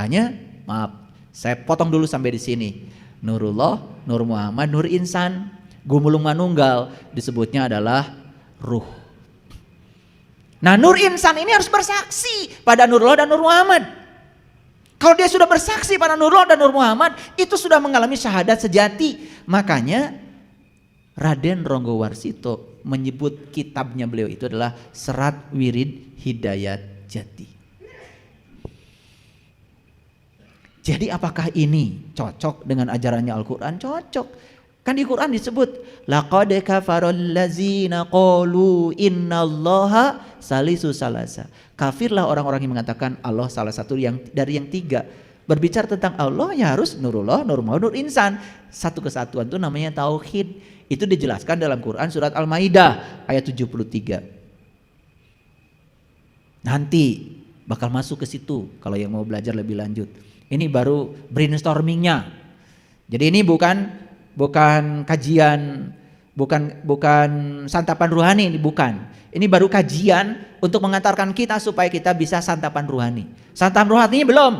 Hanya maaf, saya potong dulu sampai di sini. Nurullah, Nur Muhammad, Nur Insan, Gumulung Manunggal disebutnya adalah ruh. Nah, Nur Insan ini harus bersaksi pada Nurullah dan Nur Muhammad. Kalau dia sudah bersaksi pada Nurullah dan Nur Muhammad, itu sudah mengalami syahadat sejati. Makanya Raden Ronggo Warsito menyebut kitabnya beliau itu adalah Serat Wirid Hidayat Jati. Jadi apakah ini cocok dengan ajarannya Al-Quran? Cocok. Kan di Quran disebut laqad kafaral ladzina qalu innallaha salisu salasa. Kafirlah orang-orang yang mengatakan Allah salah satu dari yang tiga. Berbicara tentang Allah ya harus Nurullah, Nur Muhammad, Nur Insan. Satu kesatuan itu namanya tauhid. Itu dijelaskan dalam Quran surat Al-Maidah ayat 73. Nanti bakal masuk ke situ kalau yang mau belajar lebih lanjut. Ini baru brainstormingnya. Jadi ini bukan kajian, bukan santapan rohani, bukan. Ini baru kajian untuk mengantarkan kita supaya kita bisa santapan rohani. Santapan rohaninya belum.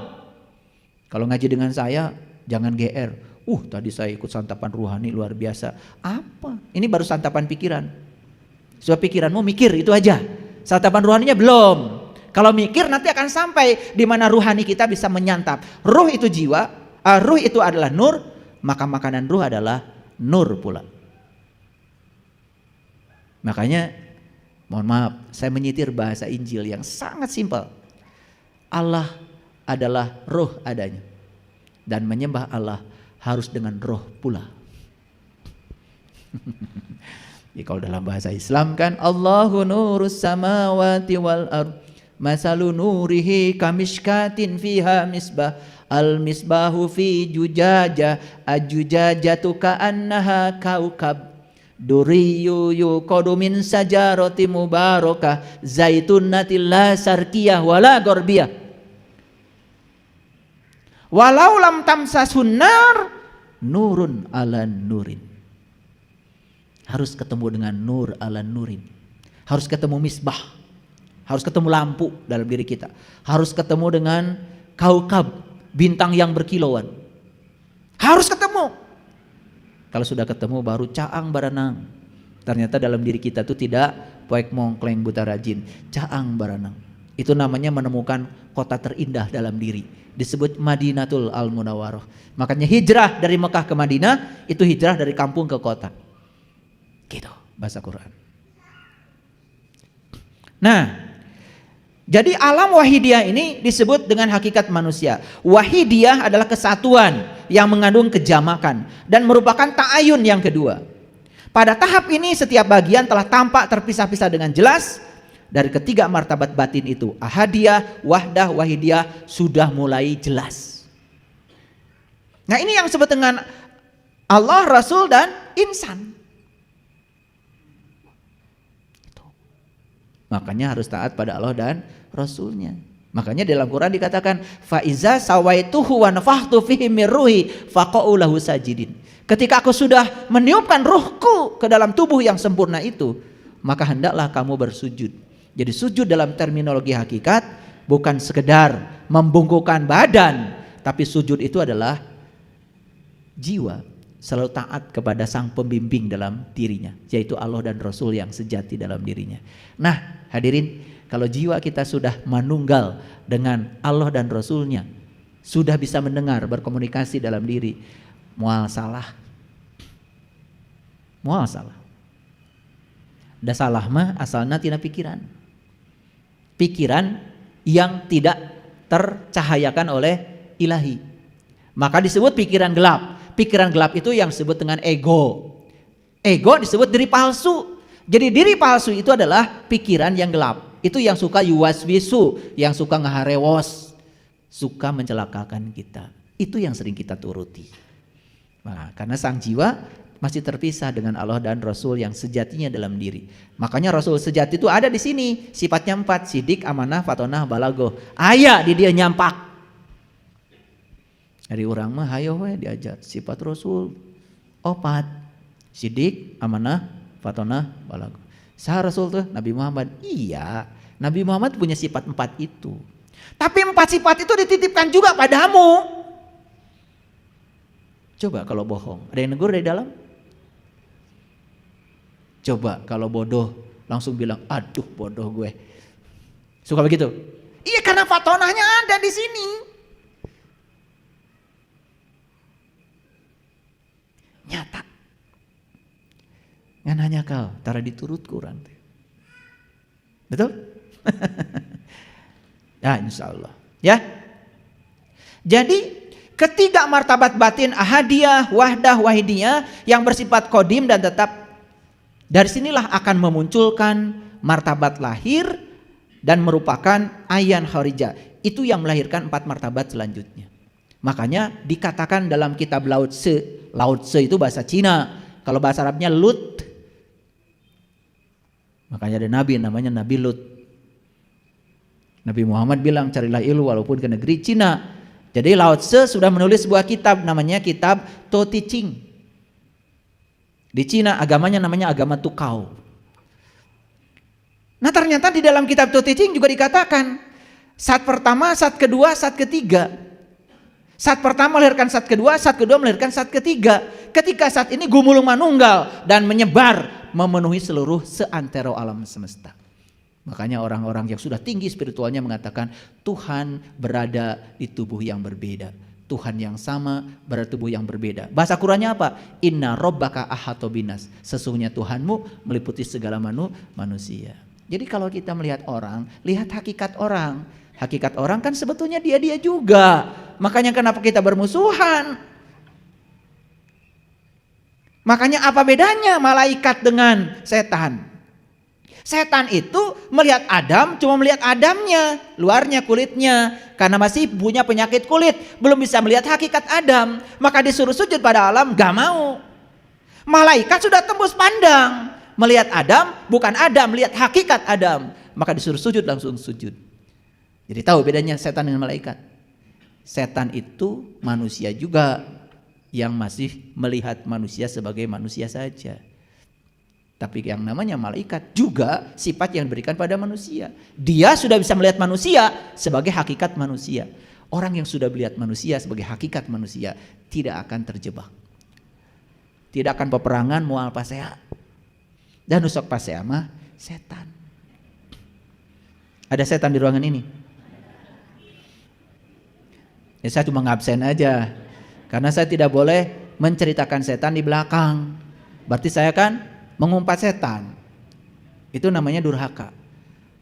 Kalau ngaji dengan saya jangan GR. Tadi saya ikut santapan rohani luar biasa. Apa? Ini baru santapan pikiran. Supaya pikiranmu mikir itu aja. Santapan rohaninya belum. Kalau mikir nanti akan sampai di mana rohani kita bisa menyantap. Ruh itu jiwa, ruh itu adalah nur, maka makanan ruh adalah nur pula. Makanya mohon maaf, saya menyitir bahasa Injil yang sangat simpel. Allah adalah roh adanya. Dan menyembah Allah harus dengan roh pula. Jadi kalau dalam bahasa Islam kan Allahu nurus samawati wal ardh masalu nurihi kamishkatin fiha misbah al misbahu fi jujaja ajujajatu ka'annaha kaukab duriyu yuqadu min sajarati mubarakah zaitunatil la sarkiyah wala gorbiyah walau lam tamsasun nar nurun ala nurin. Harus ketemu dengan nur ala nurin. Harus ketemu misbah. Harus ketemu lampu dalam diri kita. Harus ketemu dengan kaukab, bintang yang berkilauan. Harus ketemu. Kalau sudah ketemu baru caang baranang. Ternyata dalam diri kita itu tidak poek mongkleng buta rajin, caang baranang. Itu namanya menemukan kota terindah dalam diri. Disebut Madinatul Al-Munawwarah. Makanya hijrah dari Mekah ke Madinah itu hijrah dari kampung ke kota. Gitu bahasa Quran. Nah, jadi alam wahidiyah ini disebut dengan hakikat manusia. Wahidiyah adalah kesatuan yang mengandung kejamakan dan merupakan ta'ayun yang kedua. Pada tahap ini setiap bagian telah tampak terpisah-pisah dengan jelas. Dari ketiga martabat batin itu, ahadiyah, wahdah, wahidiyah sudah mulai jelas. Nah, ini yang disebut dengan Allah, Rasul dan insan. Makanya harus taat pada Allah dan Rasulnya. Makanya dalam Quran dikatakan faiza sawaituhu wa nafakhtu fihi min ruhi faqa'u lahu sajidin. Ketika aku sudah meniupkan ruhku ke dalam tubuh yang sempurna itu, maka hendaklah kamu bersujud. Jadi sujud dalam terminologi hakikat bukan sekedar membungkukkan badan, tapi sujud itu adalah jiwa selalu taat kepada sang pembimbing dalam dirinya, yaitu Allah dan Rasul yang sejati dalam dirinya. Nah, hadirin, kalau jiwa kita sudah manunggal dengan Allah dan Rasulnya, sudah bisa mendengar, berkomunikasi dalam diri, mual salah. Mual salah. Da salah mah asalna tina pikiran. Pikiran yang tidak tercahayakan oleh ilahi. Maka disebut pikiran gelap. Pikiran gelap itu yang disebut dengan ego. Ego disebut diri palsu. Jadi diri palsu itu adalah pikiran yang gelap. Itu yang suka yuwaswisu, yang suka ngaharewos, suka mencelakakan kita. Itu yang sering kita turuti. Nah, karena sang jiwa masih terpisah dengan Allah dan Rasul yang sejatinya dalam diri. Makanya Rasul sejati itu ada di sini. Sifatnya 4, sidik, amanah, fatonah, balagoh. Aya di dia nyampak. Dari orang mah hayo we diajar sifat Rasul 4. Sidik, amanah, fatonah, balagoh. Sah Rasul tuh Nabi Muhammad. Iya, Nabi Muhammad punya sifat 4 itu. Tapi 4 sifat itu dititipkan juga padamu. Coba kalau bohong, ada yang negur dari dalam? Coba kalau bodoh, langsung bilang, aduh bodoh gue. Suka begitu? Iya, karena fatonahnya ada di sini. Nyata. Ngan hanya kau, tara diturut kurang. Betul? Ya, insya Allah. Ya. Jadi ketiga martabat batin ahadiyah, wahdah, wahidiyah yang bersifat kodim dan tetap, dari sinilah akan memunculkan martabat lahir dan merupakan ayan kharijah. Itu yang melahirkan 4 martabat selanjutnya. Makanya dikatakan dalam kitab Lao Tse, Lao Tse itu bahasa Cina, kalau bahasa Arabnya Lut. Makanya ada nabi namanya Nabi Lut. Nabi Muhammad bilang carilah ilmu walaupun ke negeri Cina. Jadi Lao Tse sudah menulis sebuah kitab namanya kitab To Te Ching. Di Cina agamanya namanya agama Tukau. Nah ternyata di dalam kitab To Te Ching juga dikatakan saat pertama, saat kedua, saat ketiga. Saat pertama melahirkan saat kedua melahirkan saat ketiga. Ketika saat ini gumulung manunggal dan menyebar memenuhi seluruh seantero alam semesta. Makanya orang-orang yang sudah tinggi spiritualnya mengatakan Tuhan berada di tubuh yang berbeda. Tuhan yang sama berada di tubuh yang berbeda. Bahasa Qurannya apa? Inna robbaka ahata binas. Sesungguhnya Tuhanmu meliputi segala manusia. Jadi kalau kita melihat orang, lihat hakikat orang. Hakikat orang kan sebetulnya dia juga. Makanya kenapa kita bermusuhan? Makanya apa bedanya malaikat dengan setan? Setan itu melihat Adam cuma melihat Adamnya, luarnya, kulitnya. Karena masih punya penyakit kulit, belum bisa melihat hakikat Adam. Maka disuruh sujud pada Adam, gak mau. Malaikat sudah tembus pandang, melihat Adam bukan Adam, melihat hakikat Adam. Maka disuruh sujud, langsung sujud. Jadi tahu bedanya setan dengan malaikat. Setan itu manusia juga yang masih melihat manusia sebagai manusia saja. Tapi yang namanya malaikat juga sifat yang diberikan pada manusia. Dia sudah bisa melihat manusia sebagai hakikat manusia. Orang yang sudah melihat manusia sebagai hakikat manusia tidak akan terjebak. Tidak akan peperangan mual pasea. Dan usok pasea mah setan. Ada setan di ruangan ini? Ya, saya cuma ngabsen aja. Karena saya tidak boleh menceritakan setan di belakang. Berarti saya kan mengumpat setan. Itu namanya durhaka.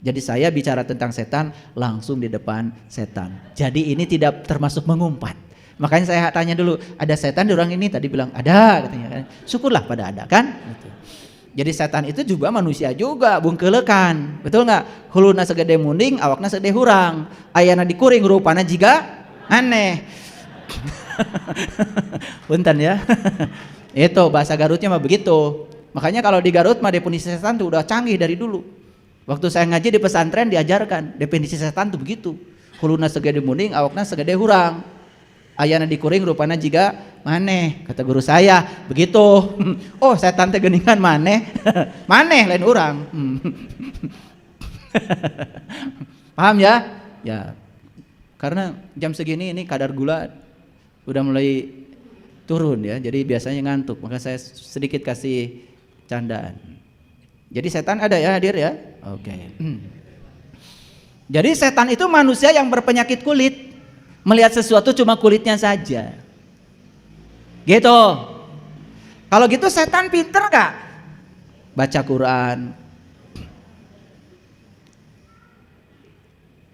Jadi saya bicara tentang setan langsung di depan setan. Jadi ini tidak termasuk mengumpat. Makanya saya tanya dulu, ada setan di ruang ini? Tadi bilang ada katanya. Syukurlah pada ada kan. Jadi setan itu juga manusia juga, bungkelekan. Betul nggak? Huluna segede munding, awakna segede hurang. Ayana dikuring rupana jiga aneh. Punten ya. Itu bahasa Garutnya mah begitu. Makanya kalau di Garut mah definisi setan tuh udah canggih dari dulu. Waktu saya ngaji di pesantren diajarkan definisi setan tuh begitu. Huluna segede munding, awakna segede hurang. Ayana dikuring rupana jiga maneh, kata guru saya begitu. Oh setan teh geuningan maneh. Maneh lain urang. Paham ya? Ya. Karena jam segini ini kadar gula udah mulai turun ya. Jadi biasanya ngantuk. Maka saya sedikit kasih candaan. Jadi setan ada ya hadir ya? Oke. Jadi setan itu manusia yang berpenyakit kulit. Melihat sesuatu cuma kulitnya saja. Gitu. Kalau gitu setan pinter gak? Baca Quran.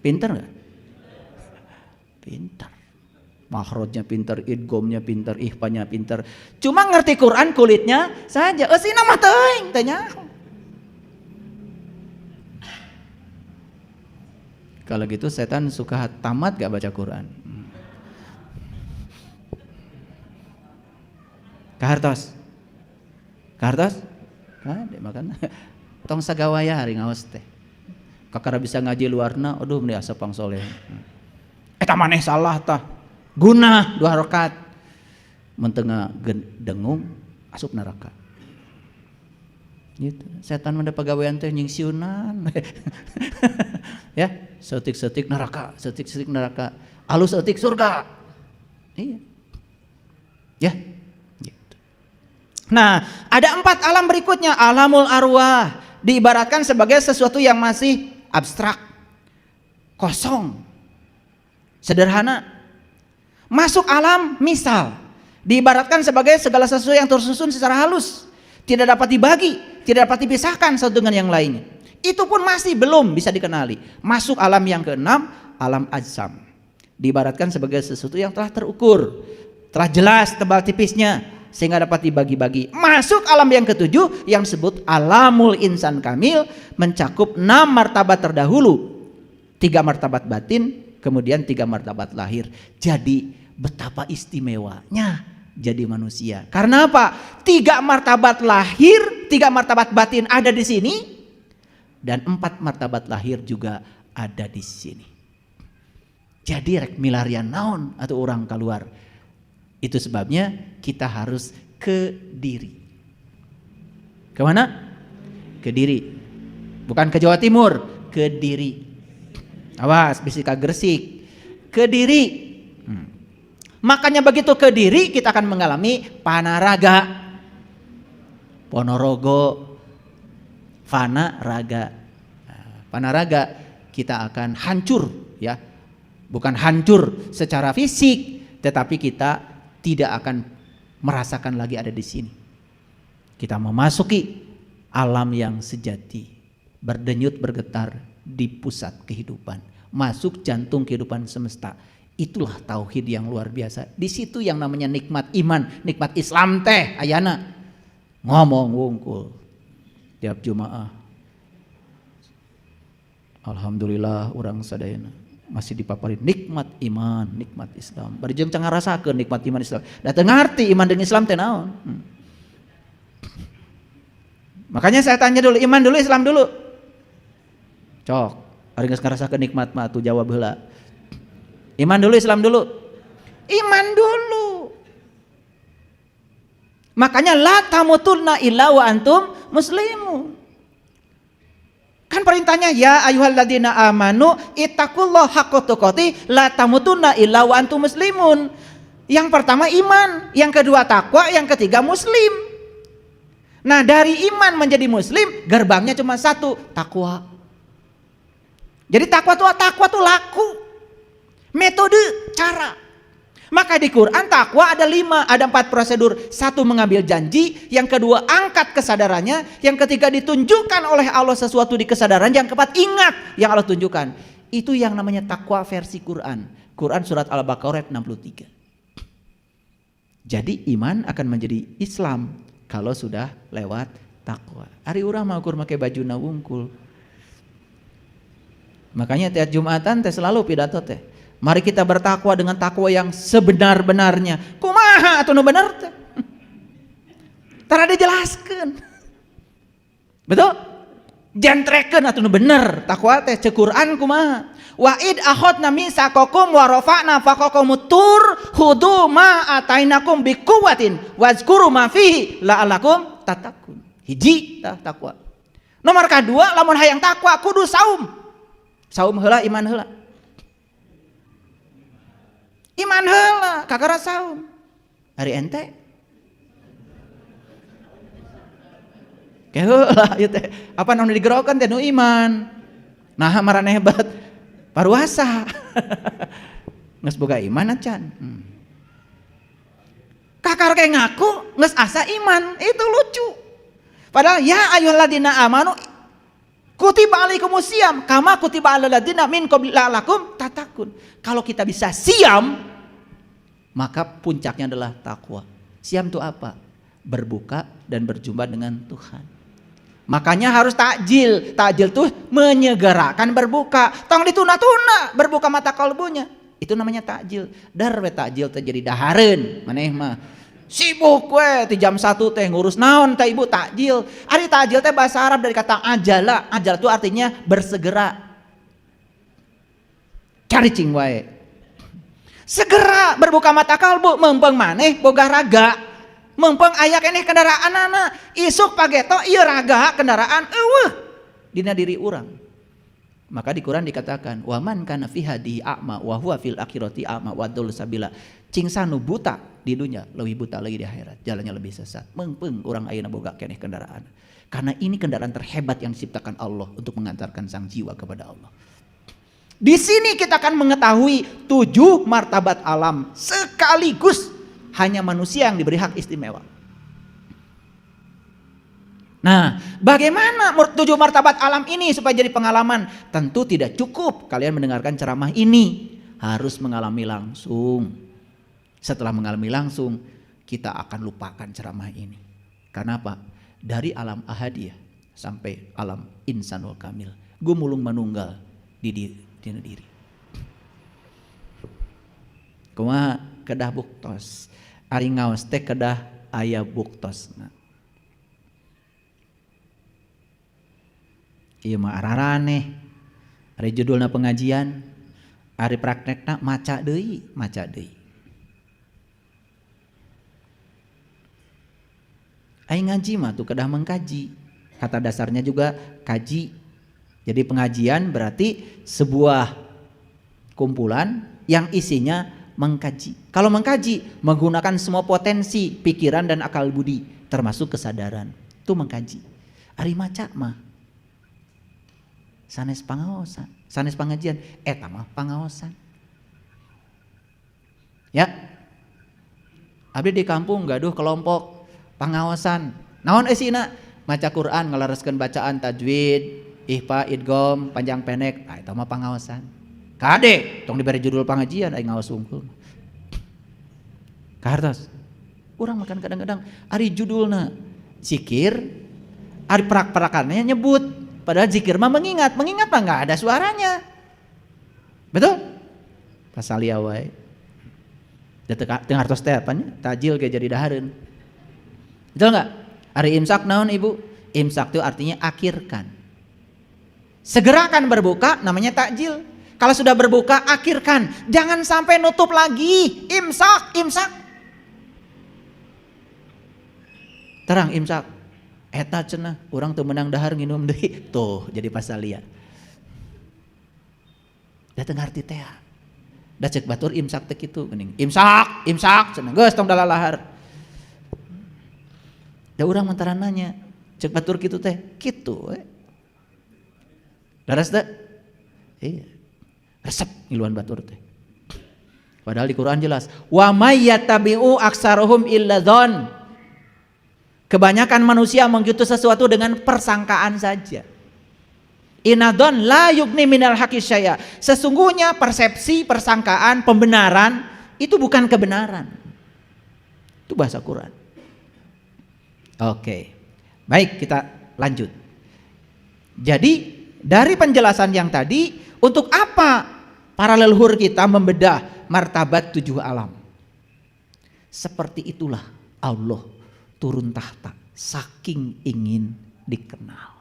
Pinter gak? Pinter. Makhrajnya pinter, idgomnya pinter, ihfanya pinter. Cuma ngerti Quran kulitnya saja. Eusina mah teuing tanya. Kalau gitu setan suka tamat gak baca Quran? Kahartos? Kahartos? Kade makan. Tong sagawaya hari ngaos teh. Kakara bisa ngaji luarna, aduh meni asa pangsoleh. Eta maneh salah tah. Guna 2 rakaat. Mun teu dengung asup neraka. Gitu. Setan mende pagawean teh nying siunan. Ya, setik-setik neraka, setik-setik neraka. Alus setik surga. Iya. Ya. Gitu. Nah, ada 4 alam berikutnya, alamul arwah, diibaratkan sebagai sesuatu yang masih abstrak, kosong, sederhana. Masuk alam misal, diibaratkan sebagai segala sesuatu yang tersusun secara halus, tidak dapat dibagi, tidak dapat dipisahkan satu dengan yang lainnya. Itu pun masih belum bisa dikenali. Masuk alam yang ke-6, alam ajsam, diibaratkan sebagai sesuatu yang telah terukur, telah jelas tebal tipisnya, sehingga dapat dibagi-bagi. Masuk alam yang ke-7 yang disebut alamul insan kamil, mencakup 6 martabat terdahulu, 3 martabat batin, kemudian 3 martabat lahir. Jadi betapa istimewanya jadi manusia. Karena apa? 3 martabat lahir, 3 martabat batin ada di sini, dan 4 martabat lahir juga ada di sini. Jadi rek milarian naon atau orang keluar. Itu sebabnya kita harus ke diri. Kemana? Ke diri. Bukan ke Jawa Timur, ke diri. Awas, bisa ke Gresik. Ke diri. Makanya begitu ke diri kita akan mengalami panaraga, ponorogo, fana raga. Panaraga kita akan hancur, ya, bukan hancur secara fisik, tetapi kita tidak akan merasakan lagi ada di sini. Kita memasuki alam yang sejati, berdenyut bergetar di pusat kehidupan, masuk jantung kehidupan semesta. Itulah tauhid yang luar biasa. Di situ yang namanya nikmat iman, nikmat Islam teh ayana. Ngomong wungkul tiap Jumaah. Alhamdulillah orang sadayana masih dipaparin nikmat iman, nikmat Islam. Bari jeung can ngarasakeun nikmat iman Islam. Da teu ngarti iman jeung Islam teh naon. Makanya saya tanya dulu, iman dulu Islam dulu. Cok, ari geus ngarasakeun nikmat mah atuh jawab heula. Iman dulu Islam dulu. Iman dulu. Makanya la tamutunna illa wa antum muslimun. Kan perintahnya ya ayyuhalladzina amanu ittaqullaha haqqa tuqatih la tamutunna illa wa antum muslimun. Yang pertama iman, yang kedua takwa, yang ketiga muslim. Nah, dari iman menjadi muslim gerbangnya cuma satu, takwa. Jadi takwa tuh laku. Metode, cara. Maka di Quran takwa ada 5, ada 4 prosedur. 1 mengambil janji, yang kedua angkat kesadarannya, yang ketiga ditunjukkan oleh Allah sesuatu di kesadaran, yang keempat ingat yang Allah tunjukkan. Itu yang namanya takwa versi Quran. Quran surat Al-Baqarah 63. Jadi iman akan menjadi Islam kalau sudah lewat takwa. Ari urang mah ukur make bajuna wungkul. Makanya tiap Jumatan teh selalu pidato teh. Mari kita bertakwa dengan takwa yang sebenar-benarnya. Kumaha atuh nu bener teh? Tara dijelaskeun. Betul? Jantrekeun atuh nu bener. Takwa teh cek Quran kumaha? Wa id akhadna misaqakum wa rafa'na faqakum tur khudu ma atainakum biquwwatin wazkuru ma fihi la'allakum tattaqun. Hiji tah takwa. Nomor kedua lamun hayang takwa kudu saum. Saum heula iman heula. Iman heula kakara saum. Ari ente. Keheula ieu teh. Apa nu digerokeun teh nu iman. Nah maraneh hebat paruasa. Geus boga iman acan. Kakar kayak ngaku geus asa iman. Itu lucu. Padahal ya ayyuhalladzina amanu kutiba alaikumusiyam kama kutiba alal ladzina min qablikum tatakun. Kalau kita bisa siam, maka puncaknya adalah takwa. Siam itu apa? Berbuka dan berjumpa dengan Tuhan. Makanya harus takjil. Takjil tuh menyegerakan berbuka. Tong dituna-tuna berbuka mata kalbunya. Itu namanya takjil. Dar we takjil teh jadi dahareun maneh mah. Sibuk we di jam 1 teh ngurus naon teh ibu takjil. Ari takjil teh bahasa Arab dari kata ajala. Ajal itu artinya bersegera. Cari cing wae. Segera berbuka mata kalbu mempeng maneh boga raga. Mempeng aya keneh kendaraanana, isuk pageto ieu raga kendaraan eueuh dina diri urang. Maka di Quran dikatakan, wa man kana fi hadihi a'ma wa huwa fil akhirati a'ma wa dhul sabila. Cingsanu buta di dunia lebih buta lagi di akhirat, jalannya lebih sesat. Mempeng urang ayeuna boga keneh kendaraan. Karena ini kendaraan terhebat yang diciptakan Allah untuk mengantarkan sang jiwa kepada Allah. Di sini kita akan mengetahui 7 martabat alam sekaligus hanya manusia yang diberi hak istimewa. Nah, bagaimana 7 martabat alam ini supaya jadi pengalaman? Tentu tidak cukup kalian mendengarkan ceramah ini, harus mengalami langsung. Setelah mengalami langsung, kita akan lupakan ceramah ini. Karena apa? Dari alam ahadiyah sampai alam insanul kamil, gumulung manunggal di diri. Kumaha kedah buktos, ari ngaos teh kedah aya buktosna. Ieu mah araraneh. Ari judulna pengajian, ari praktekna maca deui. Aing ngaji mah tuh kedah mengkaji. Kata dasarnya juga kaji. Jadi pengajian berarti sebuah kumpulan yang isinya mengkaji. Kalau mengkaji menggunakan semua potensi pikiran dan akal budi termasuk kesadaran. Itu mengkaji. Ari maca mah sanes pangaosan, sanes pangajian, eta mah pangaosan. Ya. Abdi di kampung gaduh kelompok pangaosan. Naon isina? Maca Quran ngalareskeun bacaan tajwid, ihfa, idgham, panjang pendek. Nah, itu mah pangaosan. Kade, tong diberi judul pengajian aing ngaos unggul. Kahartos. Urang makan kadang-kadang ari judulna zikir, ari perak-perakannya nyebut, padahal zikir mah mengingat mah enggak ada suaranya. Betul? Pasalia wae. Da teu hartos teh apanya? Tajil ge jadi dahareun. Betul enggak? Ari imsak naon Ibu? Imsak itu artinya akhirkan. Segerakan berbuka namanya takjil. Kalau sudah berbuka akhirkan. Jangan sampai nutup lagi. Imsak. Terang imsak. Eta cenah urang teu meunang dahar nginum deui. Tuh jadi pasalia. Da teu ngarti teh. Da cek batur imsak teh kitu geuning. Imsak cenah geus tong dalalahar. Da urang mantaran nanya, cek batur kitu teh, kitu we. Daras teh? Iya. Resep ngiluan batur teh. Padahal di Quran jelas, wa may yattabi'u aksaruhum illa dzan. Kebanyakan manusia mengikuti sesuatu dengan persangkaan saja. Inadzan la yugni minal haqqi syai'a. Sesungguhnya persepsi, persangkaan, pembenaran itu bukan kebenaran. Itu bahasa Quran. Oke, baik kita lanjut. Jadi dari penjelasan yang tadi, untuk apa para leluhur kita membedah martabat 7 alam? Seperti itulah Allah turun tahta, saking ingin dikenal.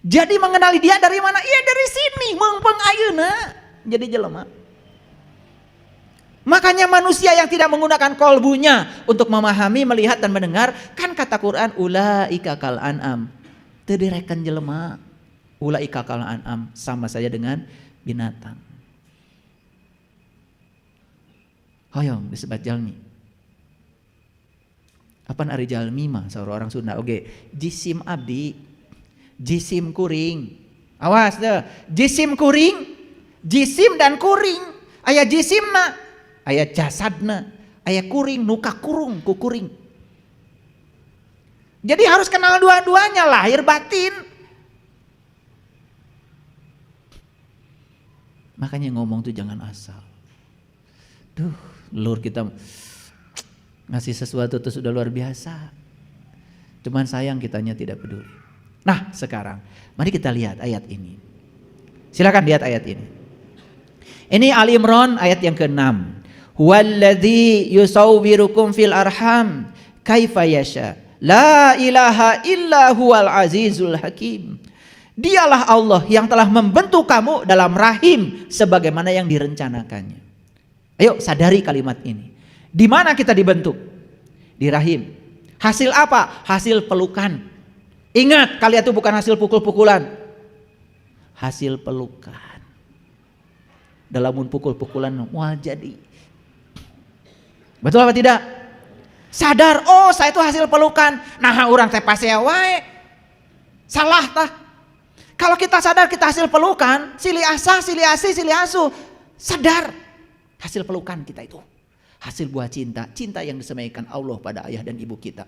Jadi mengenali dia dari mana? Iya dari sini, mengpeng ayeuna jadi jelema. Makanya manusia yang tidak menggunakan kolbunya untuk memahami, melihat dan mendengar, kan kata Quran ulaika kal an'am. Teu direken jelema. Ulaika kal an'am sama saja dengan binatang. Hoyong disebut jalmi. Apaan ari jalmi mah saurang orang Sunda oge. Jisim abdi, jisim kuring. Awas deh, jisim kuring, jisim dan kuring. Aya jisimna, aya jasadna, aya kuring, nuka kurung ku kuring. Jadi harus kenal dua-duanya, lahir batin. Makanya ngomong tuh jangan asal. Duh, lur kita ngasih sesuatu tuh sudah luar biasa. Cuman sayang kitanya tidak peduli. Nah sekarang, mari kita lihat ayat ini. Silakan lihat ayat ini. Ini Ali Imran ayat yang ke-6. Huwallazi yusawwirukum fil arham kaifa yasha. La ilaha illa huwal azizul hakim. Dialah Allah yang telah membentuk kamu dalam rahim sebagaimana yang direncanakannya. Ayo sadari kalimat ini. Di mana kita dibentuk? di rahim. Hasil apa? Hasil pelukan. Ingat, kalian itu bukan hasil pukul-pukulan. Hasil pelukan. Dalam pukul-pukulan mau jadi. Betul apa tidak? Sadar, oh saya itu hasil pelukan. Nah orang teh pasea wae. Salah tah. Kalau kita sadar kita hasil pelukan, sili asa, sili asi, sili asu. Sadar hasil pelukan kita itu. Hasil buah cinta, cinta yang disemaikan Allah pada ayah dan ibu kita.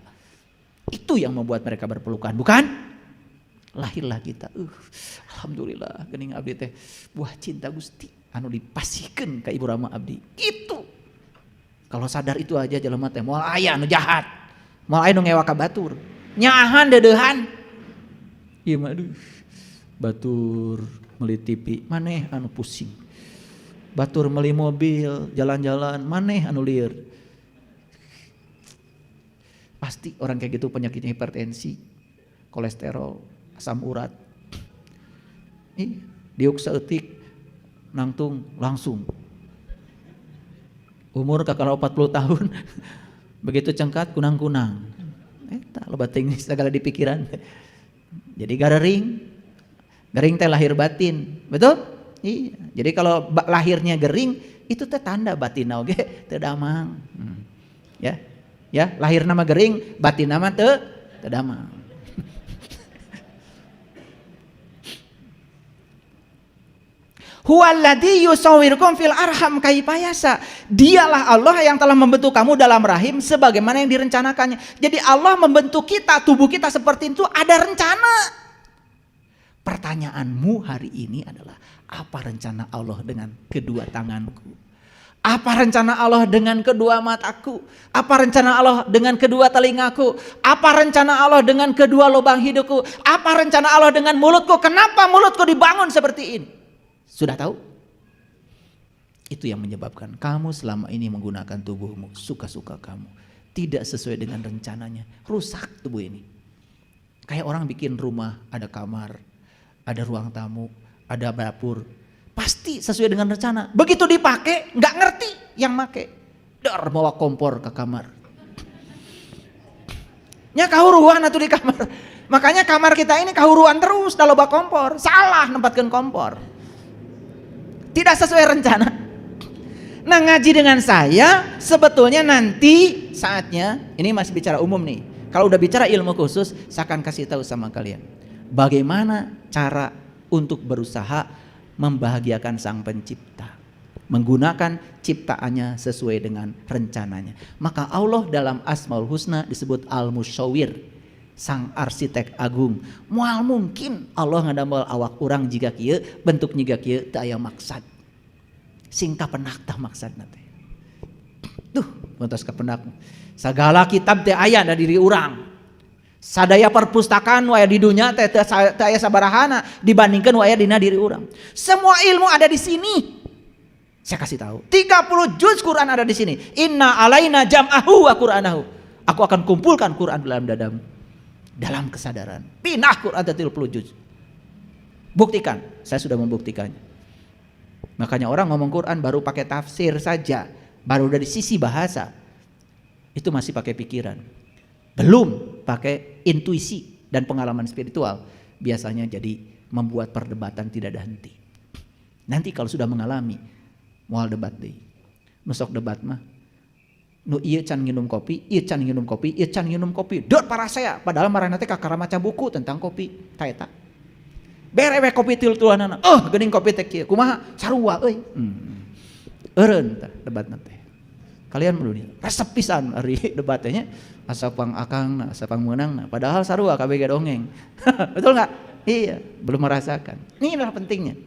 Itu yang membuat mereka berpelukan, bukan? Lahirlah kita. Alhamdulillah geuning abdi teh buah cinta Gusti anu dipasihkeun ka Ibu Rama abdi. Itu. Kalau sadar itu aja jelema teh moal aya anu jahat. Moal aya nu ngewa ka batur. Nyahan deudeuhan. Ieu mah aduh. Batur meuli TV, maneh anu pusing. Batur meuli mobil, jalan-jalan, maneh anu lieur. Pasti orang kayak gitu penyakitnya hipertensi, kolesterol, asam urat. Diuk saeutik nangtung langsung. Umur kakara 40 tahun begitu cengkat kunang-kunang. Eta loba teuing segala di pikiran. Jadi gering teh lahir batin, betul? Iya. Jadi kalau lahirnya gering itu teh tanda batinna oge teu damang. Ya. Ya, lahir nama gering, batin nama teu damang. Huwallazi yusawwirukum fil arham kaifa yasha. Dialah Allah yang telah membentuk kamu dalam rahim sebagaimana yang direncanakannya. Jadi Allah membentuk kita, tubuh kita seperti itu ada rencana. Pertanyaanmu hari ini adalah apa rencana Allah dengan kedua tanganku? Apa rencana Allah dengan kedua mataku? Apa rencana Allah dengan kedua telingaku? Apa rencana Allah dengan kedua lubang hidungku? Apa rencana Allah dengan mulutku? Kenapa mulutku dibangun seperti ini? Sudah tahu? Itu yang menyebabkan kamu selama ini menggunakan tubuhmu suka-suka kamu. Tidak sesuai dengan rencananya. Rusak tubuh ini. Kayak orang bikin rumah, ada kamar, ada ruang tamu, ada dapur. Pasti sesuai dengan rencana. Begitu dipakai, nggak ngerti yang make. Dar bawa kompor ke kamar. Nya kahuruan atuh di kamar. Makanya kamar kita ini kahuruan terus dah loba kompor. Salah nempatkan kompor. Tidak sesuai rencana. Nah ngaji dengan saya sebetulnya nanti saatnya, ini masih bicara umum nih. Kalau udah bicara ilmu khusus, saya akan kasih tahu sama kalian. Bagaimana cara untuk berusaha membahagiakan Sang Pencipta. Menggunakan ciptaannya sesuai dengan rencananya. Maka Allah dalam Asmaul Husna disebut Al-Musyawwir. Sang arsitek agung. Moal mungkin Allah ngadamel awak urang jika kieu bentuk nyiga kieu teu aya maksad. Sing kapenak tah maksadna teh. Tuh, bentos kapenak. Sagala kitab teh aya da diri urang. Sadaya perpustakaan waya di dunia teh teu aya sabarahana dibandingkeun waya dina diri urang. Semua ilmu ada di sini. Saya kasih tahu. 30 juz Quran ada di sini. Inna alaina jam'ahu wa Qur'anahu. Aku akan kumpulkan Quran dalam dadamu. Dalam kesadaran. Pinah Quran 30 juz. Buktikan. Saya sudah membuktikannya. Makanya orang ngomong Quran baru pakai tafsir saja. Baru dari sisi bahasa. Itu masih pakai pikiran. Belum pakai intuisi dan pengalaman spiritual. Biasanya jadi membuat perdebatan tidak ada henti. Nanti kalau sudah mengalami. Moal debat deh. Nusok debat mah. Nu ieu can nginum kopi, ieu can nginum kopi, ieu can nginum kopi. Dot para saya, padahal marana teh kakara maca buku tentang kopi. Ta eta. Bere we kopi tiltuanana. Geuning kopi teh kieu. Kumaha? Sarua euy. Eureun tah debatna teh. Kalian meuli resep pisan ari debat teh nya. Asa pang akang, asa pang meunang. Padahal sarua kabeh dongeng. Betul enggak? Iya, belum merasakan. Inilah pentingnya.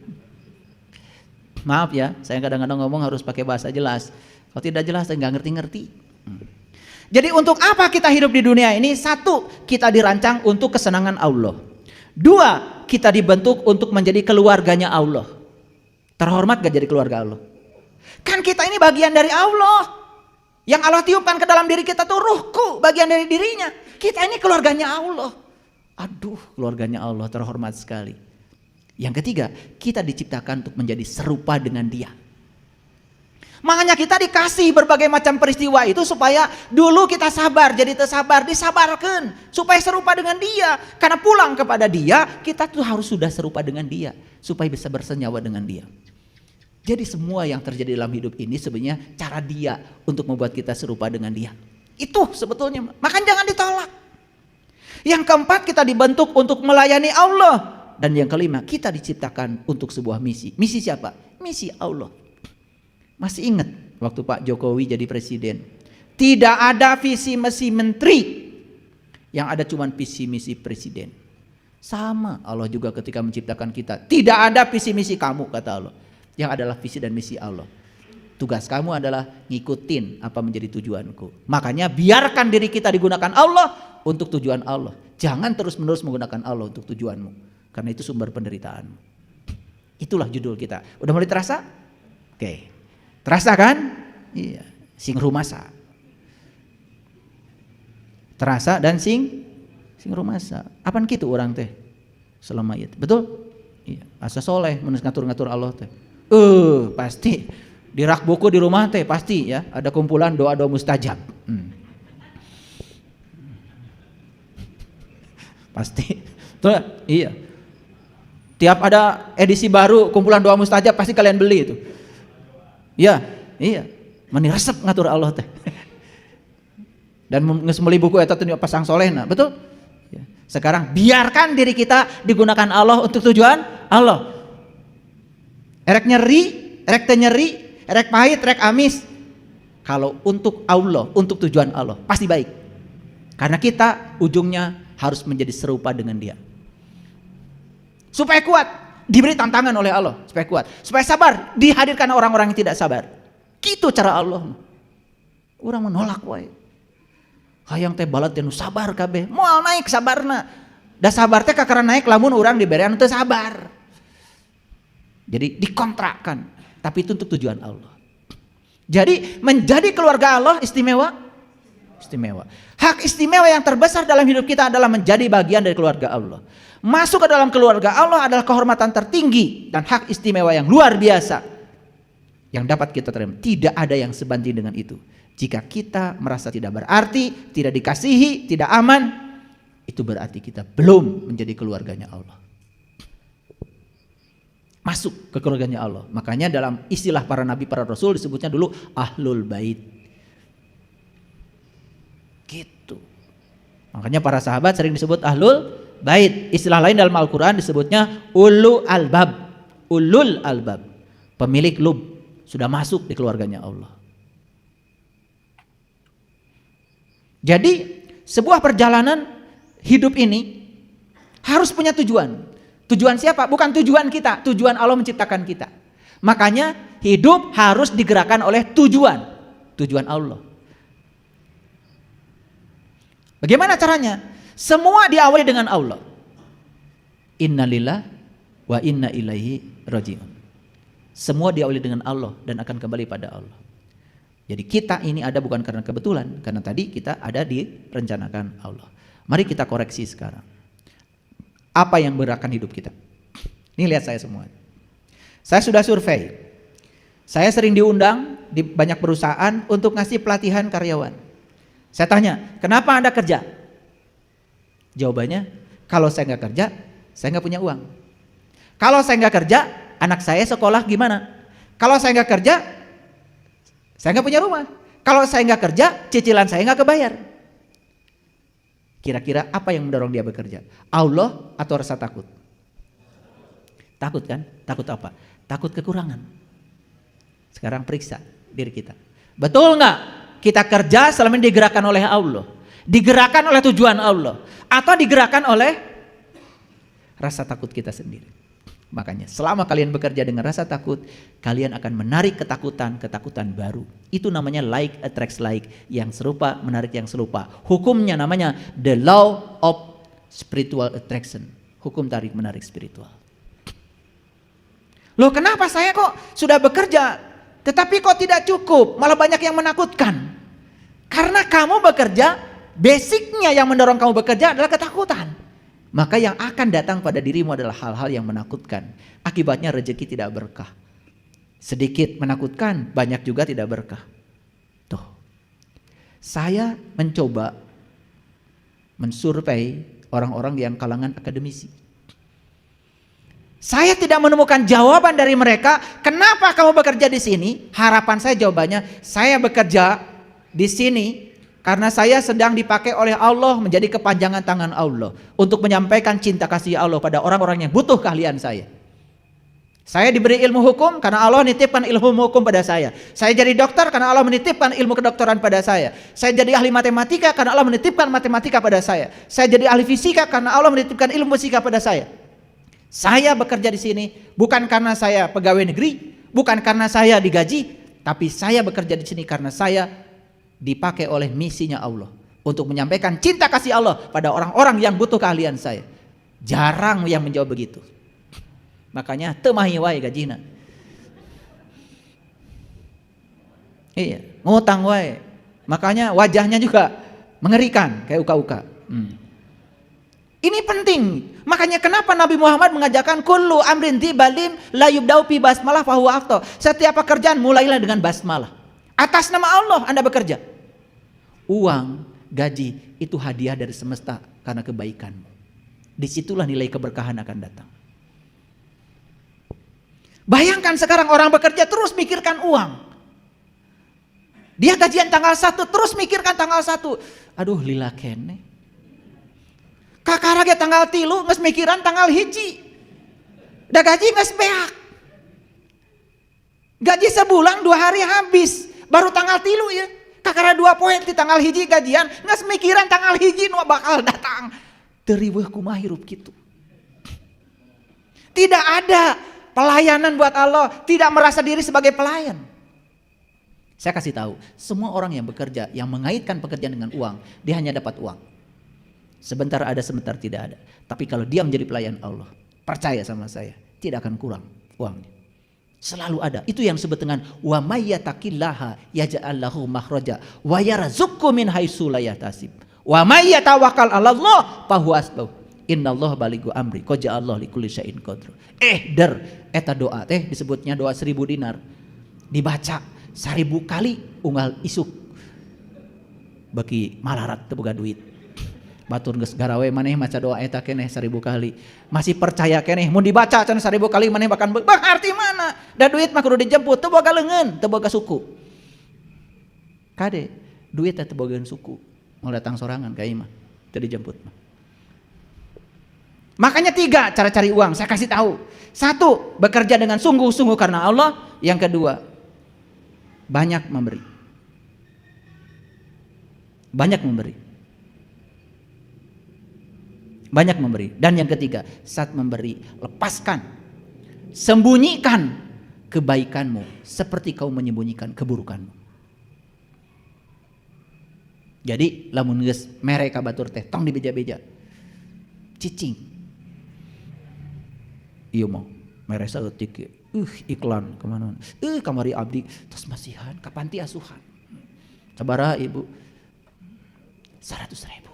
Maaf ya, saya kadang-kadang ngomong harus pakai bahasa jelas. Kalau tidak jelas saya nggak ngerti-ngerti. Jadi untuk apa kita hidup di dunia ini? Satu, kita dirancang untuk kesenangan Allah. Dua, kita dibentuk untuk menjadi keluarganya Allah. Terhormat gak jadi keluarga Allah? Kan kita ini bagian dari Allah. Yang Allah tiupkan ke dalam diri kita tuh ruhku, bagian dari dirinya. Kita ini keluarganya Allah. Aduh, keluarganya Allah terhormat sekali. Yang ketiga, kita diciptakan untuk menjadi serupa dengan Dia. Makanya kita dikasih berbagai macam peristiwa itu supaya dulu kita sabar, jadi tersabar, disabarkan supaya serupa dengan dia. Karena pulang kepada dia, kita tuh harus sudah serupa dengan dia supaya bisa bersenyawa dengan dia. Jadi semua yang terjadi dalam hidup ini sebenarnya cara dia untuk membuat kita serupa dengan dia. Itu sebetulnya, makanya jangan ditolak. Yang keempat, kita dibentuk untuk melayani Allah. Dan yang kelima, kita diciptakan untuk sebuah misi. Misi siapa? Misi Allah. Masih ingat waktu Pak Jokowi jadi presiden, tidak ada visi misi menteri, yang ada cuma visi misi presiden. Sama Allah juga ketika menciptakan kita, tidak ada visi misi kamu, kata Allah, yang adalah visi dan misi Allah. Tugas kamu adalah ngikutin apa menjadi tujuanku. Makanya biarkan diri kita digunakan Allah untuk tujuan Allah. Jangan terus menerus menggunakan Allah untuk tujuanmu, karena itu sumber penderitaanmu. Itulah judul kita. Udah mulai terasa? Oke. Terasa kan? Iya. Sing rumasa. Terasa dan sing rumasa. Apaan gitu orang teh? Selama itu. Betul? Iya. Asa soleh menus ngatur-ngatur Allah teh. Pasti di rak buku di rumah teh pasti ya ada kumpulan doa-doa mustajab. Pasti. Tuh, iya. Tiap ada edisi baru kumpulan doa mustajab pasti kalian beli itu. Ya, iya. Mani resep ngatur Allah teh. Dan geus meuli buku eta teh pasang solehna, betul? Ya. Sekarang biarkan diri kita digunakan Allah untuk tujuan Allah. Erek nyeri, erek teu nyeri, erek pahit, erek amis. Kalau untuk Allah, untuk tujuan Allah, pasti baik. Karena kita ujungnya harus menjadi serupa dengan Dia. Supaya kuat, diberi tantangan oleh Allah supaya kuat, supaya sabar, dihadirkan orang-orang yang tidak sabar. Gitu cara Allah. Orang menolak wae. Hayang teh balat teh nu sabar kabeh, moal naik sabarna. Da sabar teh karena naik lamun orang diberi anu teu sabar. Jadi dikontrakkan, tapi itu untuk tujuan Allah. Jadi menjadi keluarga Allah istimewa. Istimewa. Hak istimewa yang terbesar dalam hidup kita adalah menjadi bagian dari keluarga Allah. Masuk ke dalam keluarga Allah adalah kehormatan tertinggi dan hak istimewa yang luar biasa yang dapat kita terima. Tidak ada yang sebanding dengan itu. Jika kita merasa tidak berarti, tidak dikasihi, tidak aman, itu berarti kita belum menjadi keluarganya Allah. Masuk ke keluarganya Allah. Makanya dalam istilah para nabi, para rasul disebutnya dulu ahlul bait. Gitu. Makanya para sahabat sering disebut ahlul bait. Istilah lain dalam Al-Quran disebutnya ulul albab. Ulul albab, pemilik lub, sudah masuk di keluarganya Allah. Jadi sebuah perjalanan hidup ini harus punya tujuan. Tujuan siapa? Bukan tujuan kita, tujuan Allah menciptakan kita. Makanya hidup harus digerakkan oleh tujuan Allah. Bagaimana caranya? Semua diawali dengan Allah. Innalillah wa inna ilaihi rajiun. Semua diawali dengan Allah dan akan kembali pada Allah. Jadi kita ini ada bukan karena kebetulan, karena tadi kita ada direncanakan Allah. Mari kita koreksi sekarang. Apa yang menggerakkan hidup kita? Ini lihat saya semua. Saya sudah survei. Saya sering diundang di banyak perusahaan untuk ngasih pelatihan karyawan. Saya tanya, kenapa Anda kerja? Jawabannya, kalau saya nggak kerja, saya nggak punya uang. Kalau saya nggak kerja, anak saya sekolah gimana? Kalau saya nggak kerja, saya nggak punya rumah. Kalau saya nggak kerja, cicilan saya nggak kebayar. Kira-kira apa yang mendorong dia bekerja? Allah atau rasa takut? Takut kan? Takut apa? Takut kekurangan. Sekarang periksa diri kita. Betul nggak? Kita kerja selama ini digerakkan oleh Allah, digerakkan oleh tujuan Allah, atau digerakkan oleh rasa takut kita sendiri? Makanya selama kalian bekerja dengan rasa takut, kalian akan menarik ketakutan baru. Itu namanya like attracts like, yang serupa menarik yang serupa. Hukumnya namanya the law of spiritual attraction, hukum tarik menarik spiritual. Loh, kenapa saya kok sudah bekerja tetapi kok tidak cukup, malah banyak yang menakutkan? Karena kamu bekerja, basicnya yang mendorong kamu bekerja adalah ketakutan. Maka yang akan datang pada dirimu adalah hal-hal yang menakutkan. Akibatnya rezeki tidak berkah. Sedikit menakutkan, banyak juga tidak berkah. Tuh. Saya mencoba mensurvei orang-orang yang kalangan akademisi. Saya tidak menemukan jawaban dari mereka, kenapa kamu bekerja di sini? Harapan saya jawabannya, saya bekerja di sini karena saya sedang dipakai oleh Allah menjadi kepanjangan tangan Allah untuk menyampaikan cinta kasih Allah pada orang-orang yang butuh keahlian saya. Saya diberi ilmu hukum karena Allah menitipkan ilmu hukum pada saya. Saya jadi dokter karena Allah menitipkan ilmu kedokteran pada saya. Saya jadi ahli matematika karena Allah menitipkan matematika pada saya. Saya jadi ahli fisika karena Allah menitipkan ilmu fisika pada saya. Saya bekerja di sini bukan karena saya pegawai negeri, bukan karena saya digaji, tapi saya bekerja di sini karena saya dipakai oleh misinya Allah untuk menyampaikan cinta kasih Allah pada orang-orang yang butuh keahlian saya. Jarang yang menjawab begitu. Makanya temahi wae gajina. Iya, ngutang wae. Makanya wajahnya juga mengerikan kayak uka-uka. Ini penting. Makanya kenapa Nabi Muhammad mengajarkan kullu amrin tibalin la yubda'u bi basmalah fa huwa afdal. Setiap pekerjaan mulailah dengan basmalah. Atas nama Allah Anda bekerja. Uang, gaji itu hadiah dari semesta karena kebaikanmu. Disitulah nilai keberkahan akan datang. Bayangkan sekarang orang bekerja terus mikirkan uang. Dia gajian tanggal 1 terus mikirkan tanggal 1. Aduh lila kene. Kakarage tanggal 3 nges mikiran tanggal 1. Da gaji nges beak. Gaji sebulan 2 hari habis. Baru tanggal 3 ya. Kakara 2 poin di tanggal 1 gajian nges mikiran tanggal 1 nu bakal datang. Teriweuh kumaha hirup kitu. Tidak ada pelayanan buat Allah, tidak merasa diri sebagai pelayan. Saya kasih tahu, semua orang yang bekerja, yang mengaitkan pekerjaan dengan uang, dia hanya dapat uang. Sebentar ada, sebentar tidak ada. Tapi kalau dia menjadi pelayan Allah, percaya sama saya, tidak akan kurang uangnya. Selalu ada. Itu yang disebut dengan wa may yattaqillaha yaj'al lahu makhraja wa yarzuqhu min haitsu la yahtasib. Wa may yatawakkal 'alallah fa huwa hasbuh. Innallaha balighu amri qad ja'allahu likulli syai'in qadra. Eta doa teh disebutnya doa 1000 dinar. Dibaca 1000 kali unggal isuk. Bagi malarat teu boga duit. Batur geus garawe maneh maca doa eta keneh 1000 kali. Masih percaya keneh mun dibaca can 1000 kali maneh bahkan arti mana? Da duit mah kudu dijemput teu boga leungeun, teu boga suku. Kade duit teh teu boga suku. Mau datang sorangan ka imah teu dijemput mah. Makanya 3 cara cari uang, saya kasih tahu. 1, bekerja dengan sungguh-sungguh karena Allah. Yang kedua, banyak memberi. Banyak memberi. Banyak memberi. Dan yang ketiga, saat memberi, lepaskan. Sembunyikan kebaikanmu seperti kau menyembunyikan keburukanmu. Jadi, lamun geus mere ka batur teh, tong dibeja-beja. Cicing. Iya mau meresa eutik iklan kemana kamari abdi tos masihan ka panti asuhan sabaraha ibu 100.000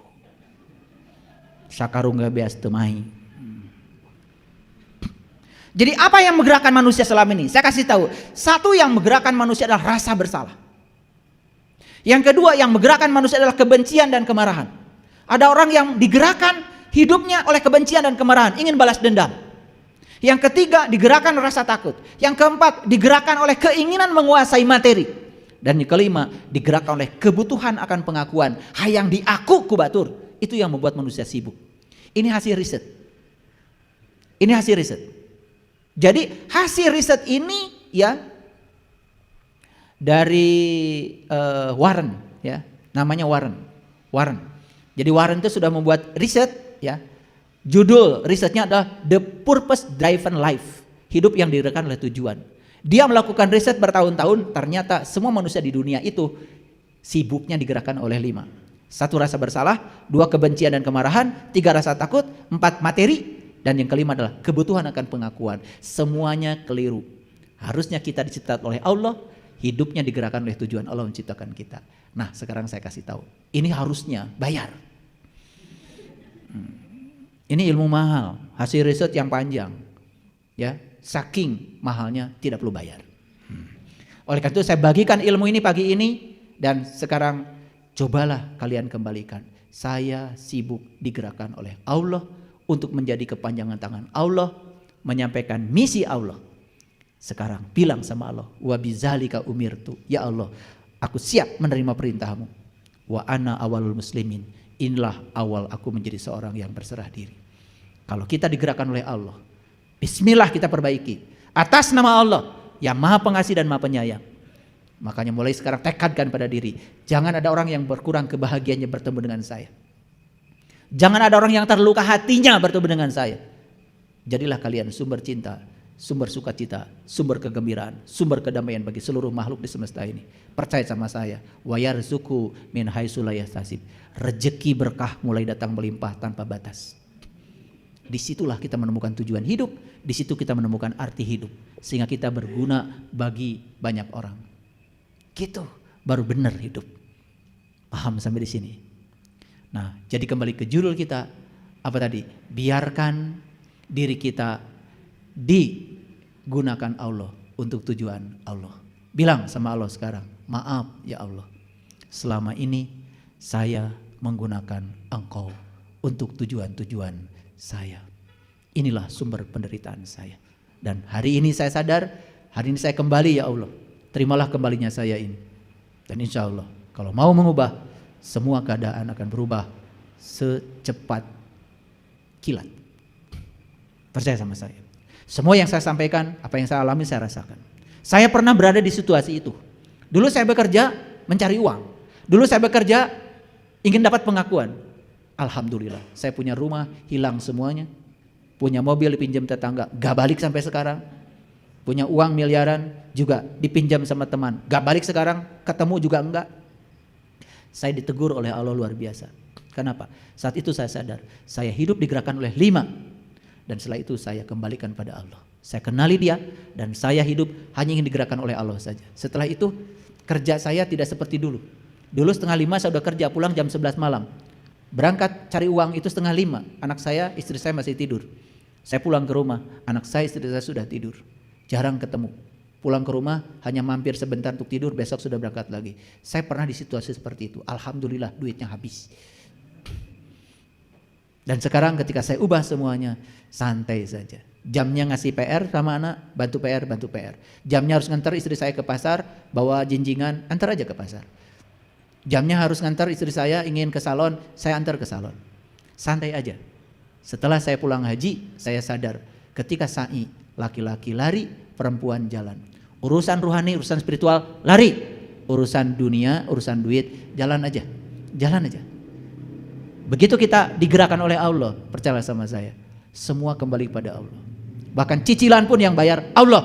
sakarungga beas teu mahi. Jadi apa yang menggerakkan manusia selama ini? Saya kasih tahu. 1 yang menggerakkan manusia adalah rasa bersalah. Yang kedua yang menggerakkan manusia adalah kebencian dan kemarahan. Ada orang yang digerakkan hidupnya oleh kebencian dan kemarahan, ingin balas dendam. Yang ketiga digerakkan rasa takut. Yang keempat digerakkan oleh keinginan menguasai materi. Dan yang kelima digerakkan oleh kebutuhan akan pengakuan. Hayang diaku ku batur. Itu yang membuat manusia sibuk. Ini hasil riset. Ini hasil riset. Jadi hasil riset ini ya dari Warren ya, namanya Warren. Jadi Warren itu sudah membuat riset ya. Judul risetnya adalah The Purpose Driven Life. Hidup yang didirikan oleh tujuan. Dia melakukan riset bertahun-tahun, ternyata semua manusia di dunia itu sibuknya digerakkan oleh 5. 1 rasa bersalah, 2 kebencian dan kemarahan, 3 rasa takut, 4 materi, dan yang kelima adalah kebutuhan akan pengakuan. Semuanya keliru. Harusnya kita diciptakan oleh Allah, hidupnya digerakkan oleh tujuan Allah menciptakan kita. Nah sekarang saya kasih tahu, ini harusnya bayar. Ini ilmu mahal, hasil riset yang panjang, ya, saking mahalnya tidak perlu bayar. Oleh karena itu saya bagikan ilmu ini pagi ini, dan sekarang cobalah kalian kembalikan. Saya sibuk digerakkan oleh Allah untuk menjadi kepanjangan tangan Allah, menyampaikan misi Allah. Sekarang bilang sama Allah, wa bizalika umirtu, ya Allah, aku siap menerima perintahmu. Wa ana awalul muslimin, inilah awal aku menjadi seorang yang berserah diri. Kalau kita digerakkan oleh Allah, bismillah kita perbaiki atas nama Allah yang Maha Pengasih dan Maha Penyayang. Makanya mulai sekarang tekadkan pada diri, jangan ada orang yang berkurang kebahagiaannya bertemu dengan saya. Jangan ada orang yang terluka hatinya bertemu dengan saya. Jadilah kalian sumber cinta, sumber sukacita, sumber kegembiraan, sumber kedamaian bagi seluruh makhluk di semesta ini. Percaya sama saya, wa yarzuqu min haitsu la yahtasib. Rezeki berkah mulai datang melimpah tanpa batas. Disitulah kita menemukan tujuan hidup, di situ kita menemukan arti hidup, sehingga kita berguna bagi banyak orang. Gitu baru benar hidup. Paham sampai di sini? Nah, jadi kembali ke judul kita, apa tadi? Biarkan diri kita digunakan Allah untuk tujuan Allah. Bilang sama Allah sekarang, maaf ya Allah, selama ini saya menggunakan Engkau untuk tujuan-tujuan saya. Inilah sumber penderitaan saya. Dan hari ini saya sadar, hari ini saya kembali ya Allah. Terimalah kembalinya saya ini. Dan insya Allah kalau mau mengubah, semua keadaan akan berubah secepat kilat. Percaya sama saya. Semua yang saya sampaikan, apa yang saya alami, saya rasakan. Saya pernah berada di situasi itu. Dulu saya bekerja mencari uang. Dulu saya bekerja ingin dapat pengakuan. Alhamdulillah, saya punya rumah hilang semuanya. Punya mobil dipinjam tetangga, gak balik sampai sekarang. Punya uang miliaran juga dipinjam sama teman, gak balik sekarang, ketemu juga enggak. Saya ditegur oleh Allah luar biasa. Kenapa? Saat itu saya sadar, saya hidup digerakkan oleh 5. Dan setelah itu saya kembalikan pada Allah. Saya kenali dia dan saya hidup hanya ingin digerakkan oleh Allah saja. Setelah itu kerja saya tidak seperti dulu. Dulu 4:30 saya udah kerja, pulang jam 11 malam. Berangkat cari uang itu 4:30, anak saya, istri saya masih tidur. Saya pulang ke rumah, anak saya, istri saya sudah tidur. Jarang ketemu. Pulang ke rumah hanya mampir sebentar untuk tidur, besok sudah berangkat lagi. Saya pernah di situasi seperti itu. Alhamdulillah duitnya habis. Dan sekarang ketika saya ubah semuanya, santai saja. Jamnya ngasih PR sama anak, bantu PR, bantu PR. Jamnya harus ngantar istri saya ke pasar, bawa jinjingan, antar aja ke pasar. Jamnya harus ngantar istri saya ingin ke salon, saya antar ke salon. Santai aja. Setelah saya pulang haji, saya sadar ketika sa'i, laki-laki lari, perempuan jalan. Urusan rohani, urusan spiritual, lari. Urusan dunia, urusan duit, jalan aja. Jalan aja. Begitu kita digerakkan oleh Allah, percaya sama saya, semua kembali pada Allah. Bahkan cicilan pun yang bayar Allah.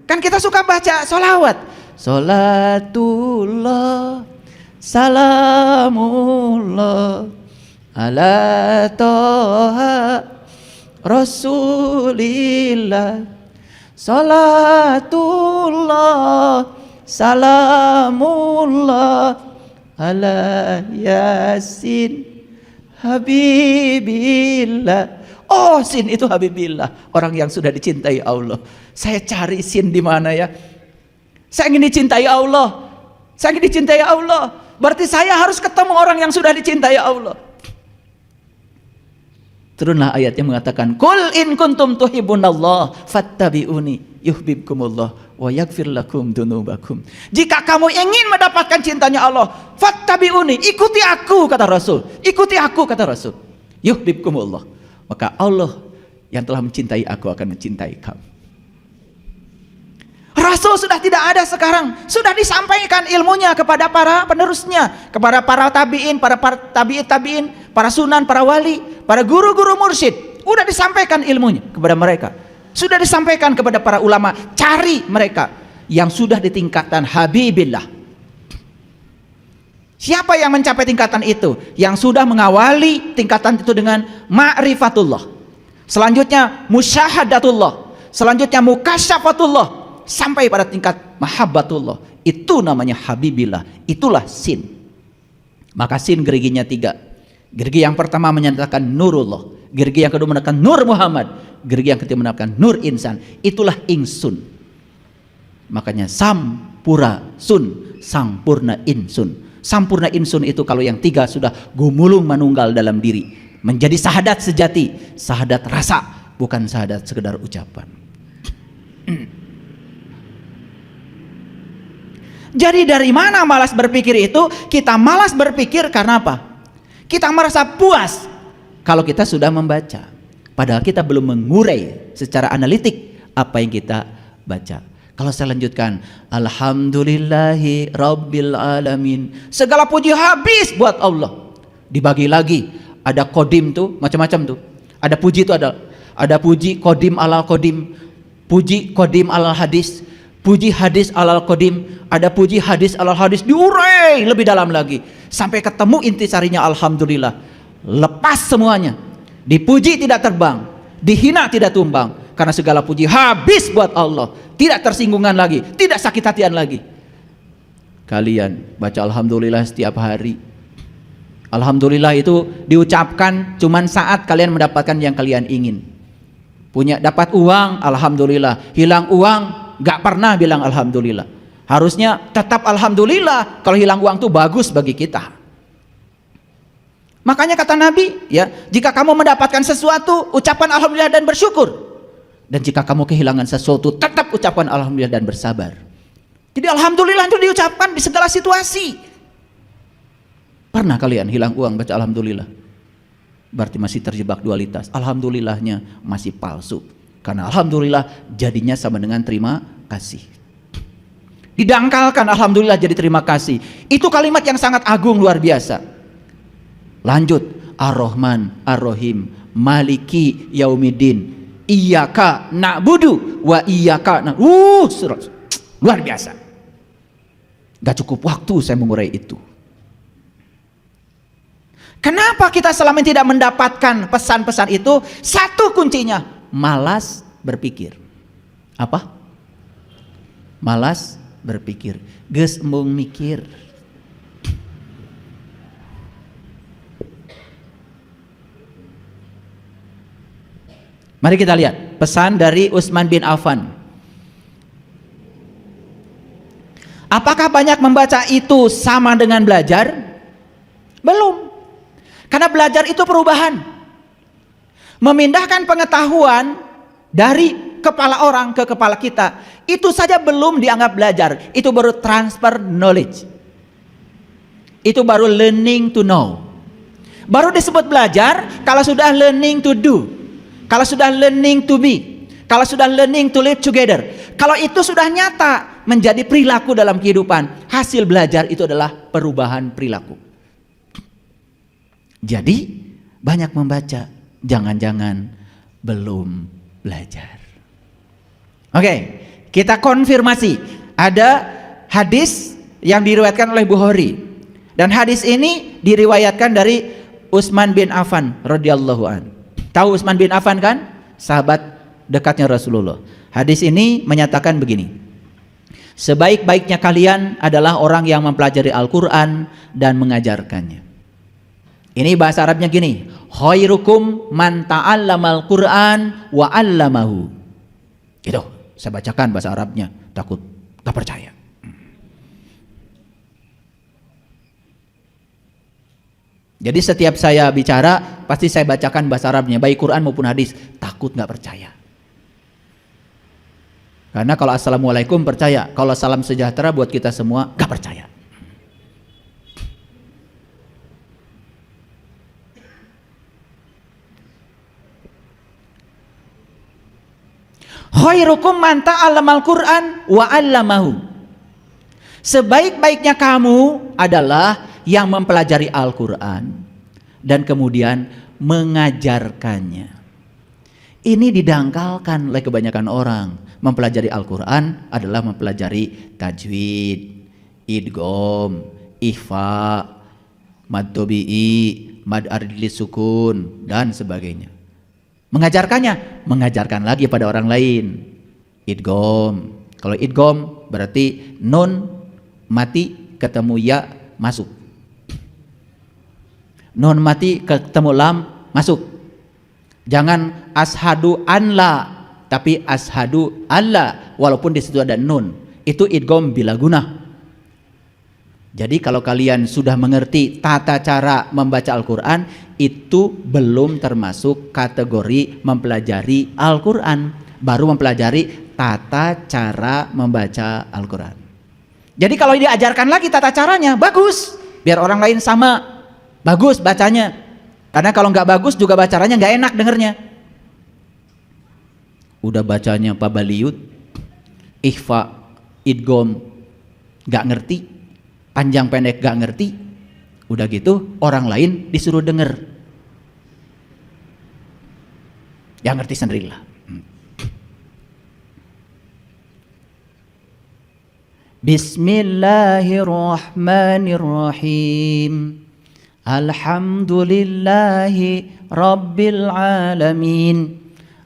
Kan kita suka baca sholawat. Sholatullah, salamullah, ala toha rasulillah. Sholatullah, salamullah, ala yasin habibillah. Oh, sin itu habibillah, orang yang sudah dicintai Allah. Saya cari sin di mana ya? Saya ingin dicintai Allah. Saya ingin dicintai Allah. Berarti saya harus ketemu orang yang sudah dicintai Allah. Turunlah ayat yang mengatakan, "Qul in kuntum tuhibbunallah fattabi'uni yuhibbukumullah wa yaghfir lakum dzunubakum." Jika kamu ingin mendapatkan cintanya Allah, fattabi'uni, ikuti aku kata Rasul. Ikuti aku kata Rasul. Yuhibbukumullah. Maka Allah yang telah mencintai aku akan mencintai kamu. Rasul sudah tidak ada sekarang, sudah disampaikan ilmunya kepada para penerusnya, kepada para tabi'in, para tabi'in, para sunan, para wali, para guru-guru mursyid. Sudah disampaikan ilmunya kepada mereka. Sudah disampaikan kepada para ulama, cari mereka yang sudah di tingkatan habibillah. Siapa yang mencapai tingkatan itu? Yang sudah mengawali tingkatan itu dengan ma'rifatullah. Selanjutnya musyahadatullah. Selanjutnya mukasyafatullah. Sampai pada tingkat mahabbatullah. Itu namanya habibillah. Itulah sin. Maka sin geriginya 3. Gerigi yang pertama menyatakan nurullah. Gerigi yang kedua menyatakan nur Muhammad. Gerigi yang ketiga menyatakan nur insan. Itulah ingsun. Makanya sampura sun, sampurna insun. Sampurna insun itu kalau yang 3 sudah gumulung manunggal dalam diri, menjadi sahadat sejati, sahadat rasa, bukan sahadat sekedar ucapan. Jadi dari mana malas berpikir itu? Kita malas berpikir karena apa? Kita merasa puas kalau kita sudah membaca, padahal kita belum mengurai secara analitik apa yang kita baca. Kalau saya lanjutkan, alhamdulillahi rabbil alamin, segala puji habis buat Allah. Dibagi lagi, ada kodim tuh, macam-macam tuh. Ada puji itu ada puji kodim alal kodim, puji kodim alal hadis, puji hadis alal kodim, ada puji hadis alal hadis, diurai lebih dalam lagi sampai ketemu intisarinya. Alhamdulillah, lepas semuanya, dipuji tidak terbang, dihina tidak tumbang, karena segala puji habis buat Allah, tidak tersinggungan lagi, tidak sakit hatian lagi. Kalian baca alhamdulillah setiap hari. Alhamdulillah itu diucapkan cuman saat kalian mendapatkan yang kalian ingin. Punya dapat uang, alhamdulillah. Hilang uang, gak pernah bilang alhamdulillah. Harusnya tetap alhamdulillah. Kalau hilang uang itu bagus bagi kita. Makanya kata Nabi, ya, jika kamu mendapatkan sesuatu, ucapan alhamdulillah dan bersyukur. Dan jika kamu kehilangan sesuatu, tetap ucapkan alhamdulillah dan bersabar. Jadi alhamdulillah itu diucapkan di segala situasi. Pernah kalian hilang uang baca alhamdulillah? Berarti masih terjebak dualitas. Alhamdulillahnya masih palsu. Karena alhamdulillah jadinya sama dengan terima kasih. Didangkalkan alhamdulillah jadi terima kasih. Itu kalimat yang sangat agung, luar biasa. Lanjut, Ar-Rahman, Ar-Rahim, Maliki Yaumiddin, Iyyaka na'budu wa iyyaka luar biasa. Gak cukup waktu saya mengurai itu. Kenapa kita selama ini tidak mendapatkan pesan-pesan itu? Satu kuncinya, malas berpikir. Apa? Malas berpikir. Geus embung mikir. Mari kita lihat pesan dari Utsman bin Affan. Apakah banyak membaca itu sama dengan belajar? Belum. Karena belajar itu perubahan. Memindahkan pengetahuan dari kepala orang ke kepala kita, itu saja belum dianggap belajar. Itu baru transfer knowledge. Itu baru learning to know. Baru disebut belajar kalau sudah learning to do. Kalau sudah learning to be, kalau sudah learning to live together, kalau itu sudah nyata menjadi perilaku dalam kehidupan, hasil belajar itu adalah perubahan perilaku. Jadi banyak membaca, jangan-jangan belum belajar. Oke, kita konfirmasi. Ada hadis yang diriwayatkan oleh Bukhari, dan hadis ini diriwayatkan dari Utsman bin Affan radhiyallahu an. Tahu Utsman bin Affan kan? Sahabat dekatnya Rasulullah. Hadis ini menyatakan begini. Sebaik-baiknya kalian adalah orang yang mempelajari Al-Quran dan mengajarkannya. Ini bahasa Arabnya gini. Khairukum man ta'allamal Qur'an wa 'allamahu. Itu saya bacakan bahasa Arabnya, takut gak percaya. Jadi setiap saya bicara pasti saya bacakan bahasa Arabnya, baik Quran maupun hadis. Takut nggak percaya. Karena kalau assalamualaikum percaya, kalau salam sejahtera buat kita semua nggak percaya. Khairukum man ta'allamal Qur'an wa 'allamahu. Sebaik-baiknya kamu adalah yang mempelajari Al-Quran dan kemudian mengajarkannya. Ini didangkalkan oleh kebanyakan orang. Mempelajari Al-Quran adalah mempelajari tajwid, idgham, ikhfa, mad tabi'i, mad ardili sukun dan sebagainya. Mengajarkannya, mengajarkan lagi pada orang lain. Idgham, kalau idgham berarti nun mati ketemu ya masuk. Nun mati ketemu lam masuk. Jangan ashadu an la, tapi ashadu alla, walaupun di situ ada nun. Itu idgham bila gunah. Jadi kalau kalian sudah mengerti tata cara membaca Al-Quran, itu belum termasuk kategori mempelajari Al-Quran, baru mempelajari tata cara membaca Al-Quran. Jadi kalau diajarkan lagi tata caranya, bagus, biar orang lain sama, bagus bacanya. Karena kalau nggak bagus juga bacanya nggak enak dengernya. Udah bacanya Pak Baliut, ikhfa, idgham, nggak ngerti, panjang pendek gak ngerti, udah gitu orang lain disuruh denger, ya ngerti sendirilah. Bismillahirrahmanirrahim. Alhamdulillahi rabbil alamin.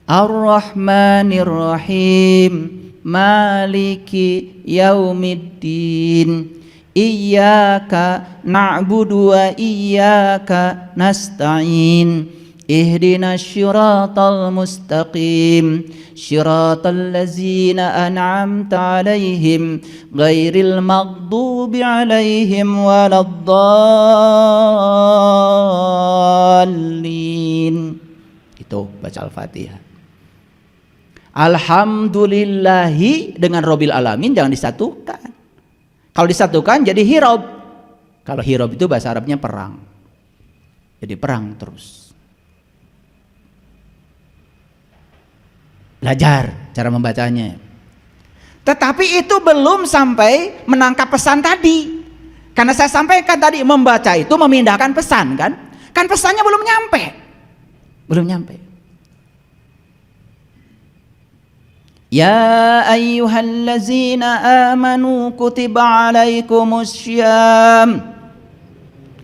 Ar-Rahmanirrahim. Maliki yaumiddin. Iyyaka na'budu wa iyyaka nasta'in. Ihdinas syiratal mustaqim. Syiratal ladzina an'amta 'alaihim ghairil maghdubi 'alaihim waladdallin. Itu baca Al-Fatihah. Alhamdulillahi dengan Rabbil alamin jangan disatukan. Kalau disatukan jadi hirob. Kalau hirob itu bahasa Arabnya perang. Jadi perang terus. Belajar cara membacanya. Tetapi itu belum sampai menangkap pesan tadi. Karena saya sampaikan tadi membaca itu memindahkan pesan kan. Kan pesannya belum nyampe. Belum nyampe. Ya ayyuhallazina amanu kutiba alaikumus syiyam.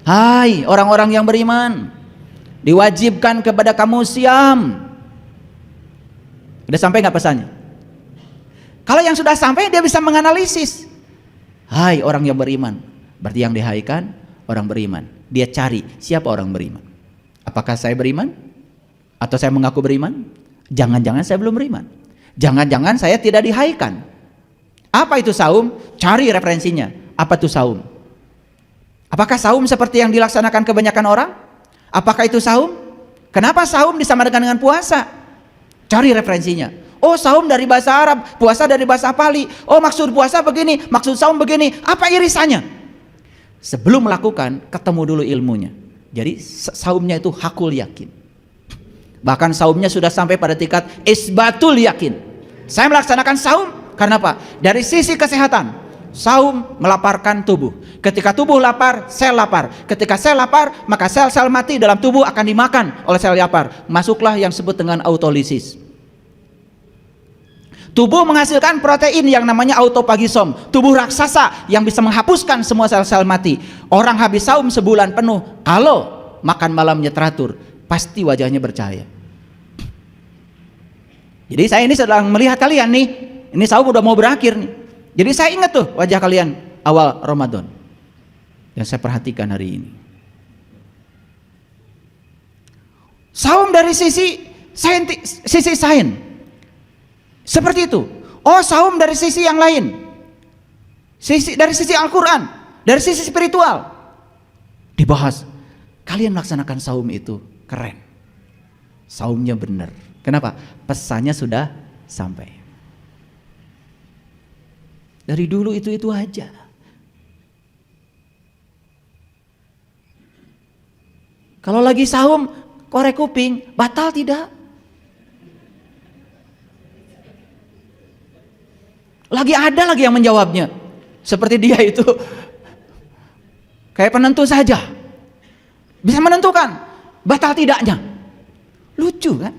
Hai orang-orang yang beriman, diwajibkan kepada kamu siam. Udah sampai nggak pesannya? Kalau yang sudah sampai dia bisa menganalisis. Hai orang yang beriman, berarti yang dihaikan orang beriman. Dia cari siapa orang beriman. Apakah saya beriman? Atau saya mengaku beriman? Jangan-jangan saya belum beriman. Jangan-jangan saya tidak dihaikan. Apa itu saum? Cari referensinya. Apa itu saum? Apakah saum seperti yang dilaksanakan kebanyakan orang? Apakah itu saum? Kenapa saum disamakan dengan puasa? Cari referensinya. Oh, saum dari bahasa Arab, puasa dari bahasa Pali. Oh, maksud puasa begini, maksud saum begini. Apa irisannya? Sebelum melakukan, ketemu dulu ilmunya. Jadi saumnya itu hakul yakin. Bahkan saumnya sudah sampai pada tingkat isbatul yakin. Saya melaksanakan saum karena apa? Dari sisi kesehatan. Saum melaparkan tubuh. Ketika tubuh lapar, sel lapar. Ketika sel lapar, maka sel-sel mati dalam tubuh akan dimakan oleh sel lapar. Masuklah yang disebut dengan autolisis. Tubuh menghasilkan protein yang namanya autopagisom. Tubuh raksasa yang bisa menghapuskan semua sel-sel mati. Orang habis saum sebulan penuh, kalau makan malamnya teratur, pasti wajahnya bercahaya. Jadi saya ini sedang melihat kalian nih, ini saum udah mau berakhir nih. Jadi saya ingat tuh wajah kalian awal Ramadan yang saya perhatikan hari ini. Saum dari sisi sains seperti itu. Oh, saum dari sisi yang lain, dari sisi Al-Quran, dari sisi spiritual dibahas. Kalian melaksanakan saum itu keren, saumnya benar. Kenapa? Pesannya sudah sampai. Dari dulu itu aja. Kalau lagi saum korek kuping, batal tidak? Lagi ada lagi yang menjawabnya. Seperti dia itu kayak penentu saja. Bisa menentukan batal tidaknya. Lucu kan?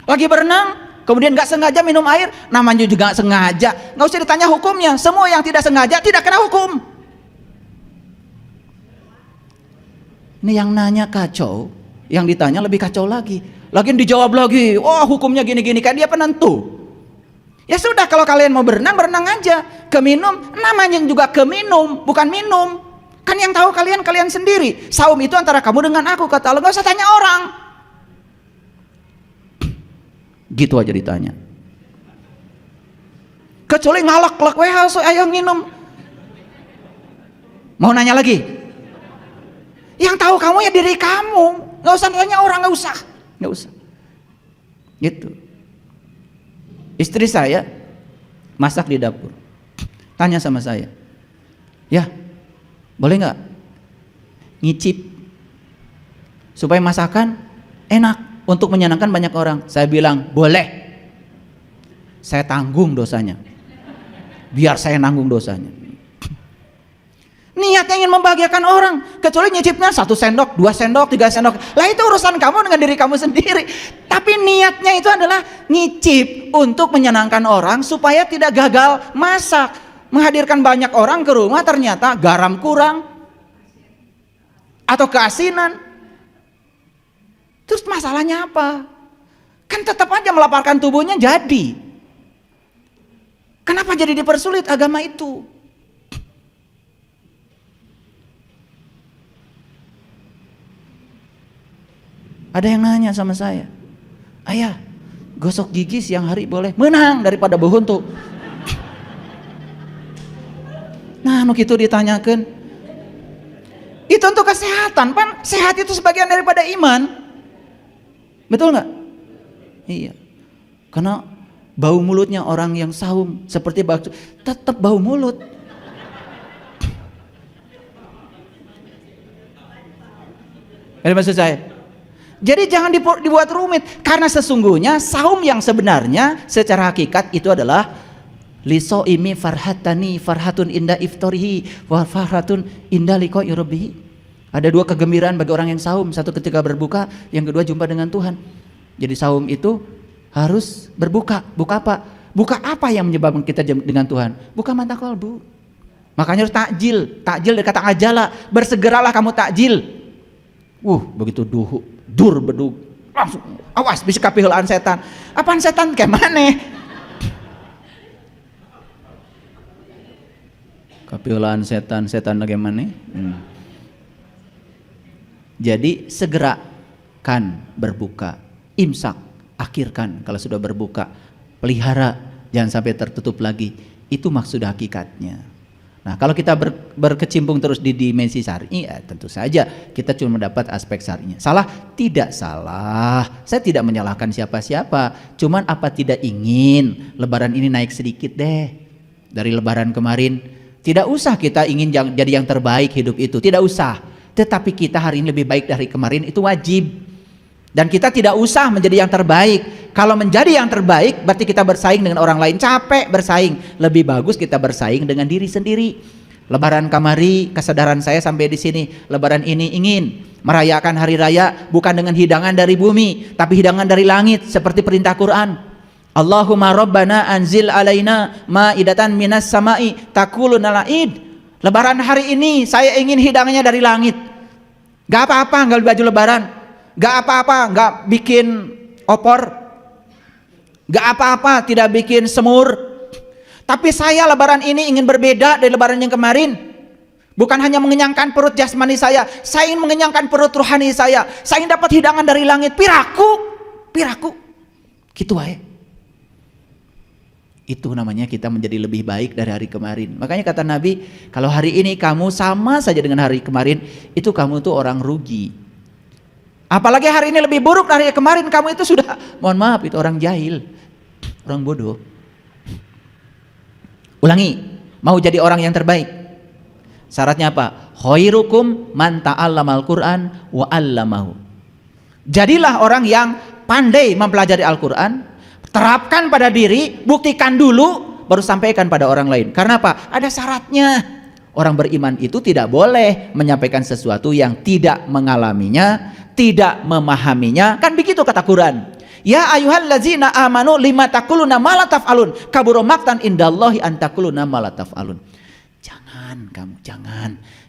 Lagi berenang, kemudian gak sengaja minum air, namanya juga gak sengaja. Gak usah ditanya hukumnya. Semua yang tidak sengaja tidak kena hukum. Ini yang nanya kacau, yang ditanya lebih kacau lagi. Lagian dijawab lagi, oh hukumnya gini-gini, kayak dia penentu. Ya sudah, kalau kalian mau berenang, berenang aja. Keminum, namanya juga keminum, bukan minum. Kan yang tahu kalian sendiri. Saum itu antara kamu dengan aku, kata Allah. Gak usah tanya orang. Gitu aja ditanya. Kecuali ngalak-lak so ayo minum. Mau nanya lagi? Yang tahu kamu ya diri kamu. Nggak usah tanya orang, nggak usah. Gitu. Istri saya masak di dapur. Tanya sama saya, ya boleh nggak ngicip supaya masakan enak untuk menyenangkan banyak orang? Saya bilang boleh. Saya tanggung dosanya. Biar saya nanggung dosanya. Niatnya ingin membahagiakan orang, kecuali nyicipnya 1 sendok, 2 sendok, 3 sendok. Lah itu urusan kamu dengan diri kamu sendiri. Tapi niatnya itu adalah ngicip untuk menyenangkan orang supaya tidak gagal masak. Menghadirkan banyak orang ke rumah ternyata garam kurang atau keasinan. Terus masalahnya apa? Kan tetap aja melaparkan tubuhnya jadi. Kenapa jadi dipersulit agama itu? Ada yang nanya sama saya, ayah gosok gigi siang hari boleh? Menang daripada berhuntu. Nah, itu ditanyakan. Itu untuk kesehatan, kan sehat itu sebagian daripada iman. Betul nggak? Iya. Karena bau mulutnya orang yang saum seperti bakso, tetap bau mulut. Ada maksud saya? Jadi jangan dibuat rumit, karena sesungguhnya saum yang sebenarnya secara hakikat itu adalah lisoimi farhatani, farhatun inda iftarihi wa farhatun inda liqa'i rabbih. Ada 2 kegembiraan bagi orang yang saum, satu ketika berbuka, yang kedua jumpa dengan Tuhan. Jadi saum itu harus berbuka. Buka apa? Buka apa yang menyebabkan kita dengan Tuhan? Buka mata kalbu. Makanya harus takjil. Takjil dari kata ajala, bersegeralah kamu takjil. Begitu dur bedug, langsung awas bisa kapihelaan setan. Apaan setan kayak mana? Kapihelaan setan bagaimana? Jadi segerakan berbuka, imsak, akhirkan kalau sudah berbuka, pelihara jangan sampai tertutup lagi. Itu maksud hakikatnya. Nah, kalau kita berkecimpung terus di dimensi syar'i, ya tentu saja kita cuma mendapat aspek syar'inya. Salah? Tidak salah. Saya tidak menyalahkan siapa-siapa. Cuman apa tidak ingin lebaran ini naik sedikit deh dari lebaran kemarin. Tidak usah kita ingin jadi yang terbaik hidup itu, tidak usah. Tetapi kita hari ini lebih baik dari kemarin itu wajib. Dan kita tidak usah menjadi yang terbaik. Kalau menjadi yang terbaik berarti kita bersaing dengan orang lain, capek bersaing. Lebih bagus kita bersaing dengan diri sendiri. Lebaran kamari, kesadaran saya sampai di sini. Lebaran ini ingin merayakan hari raya bukan dengan hidangan dari bumi, tapi hidangan dari langit seperti perintah Quran. Allahumma rabbana anzil alaina ma'idatan minas sama'i takuluna la'id. Lebaran hari ini saya ingin hidangannya dari langit. Gak apa-apa nggak baju lebaran. Gak apa-apa nggak bikin opor. Gak apa-apa tidak bikin semur. Tapi saya lebaran ini ingin berbeda dari lebaran yang kemarin. Bukan hanya mengenyangkan perut jasmani saya ingin mengenyangkan perut rohani saya ingin dapat hidangan dari langit. Piraku gitu wae. Itu namanya kita menjadi lebih baik dari hari kemarin. Makanya kata Nabi, kalau hari ini kamu sama saja dengan hari kemarin, itu kamu tuh orang rugi. Apalagi hari ini lebih buruk dari kemarin, kamu itu sudah, mohon maaf, itu orang jahil, orang bodoh. Ulangi, mau jadi orang yang terbaik, syaratnya apa? Khairukum man ta'allamal Qur'an wa 'allamahu. Jadilah orang yang pandai mempelajari Al-Qur'an, terapkan pada diri, buktikan dulu, baru sampaikan pada orang lain. Karena apa? Ada syaratnya. Orang beriman itu tidak boleh menyampaikan sesuatu yang tidak mengalaminya, tidak memahaminya. Kan begitu kata Quran. Ya ayyuhallazina amanu lima taquluna ma la taf'alun kabura maqtan indallahi an taquluna ma la taf'alun.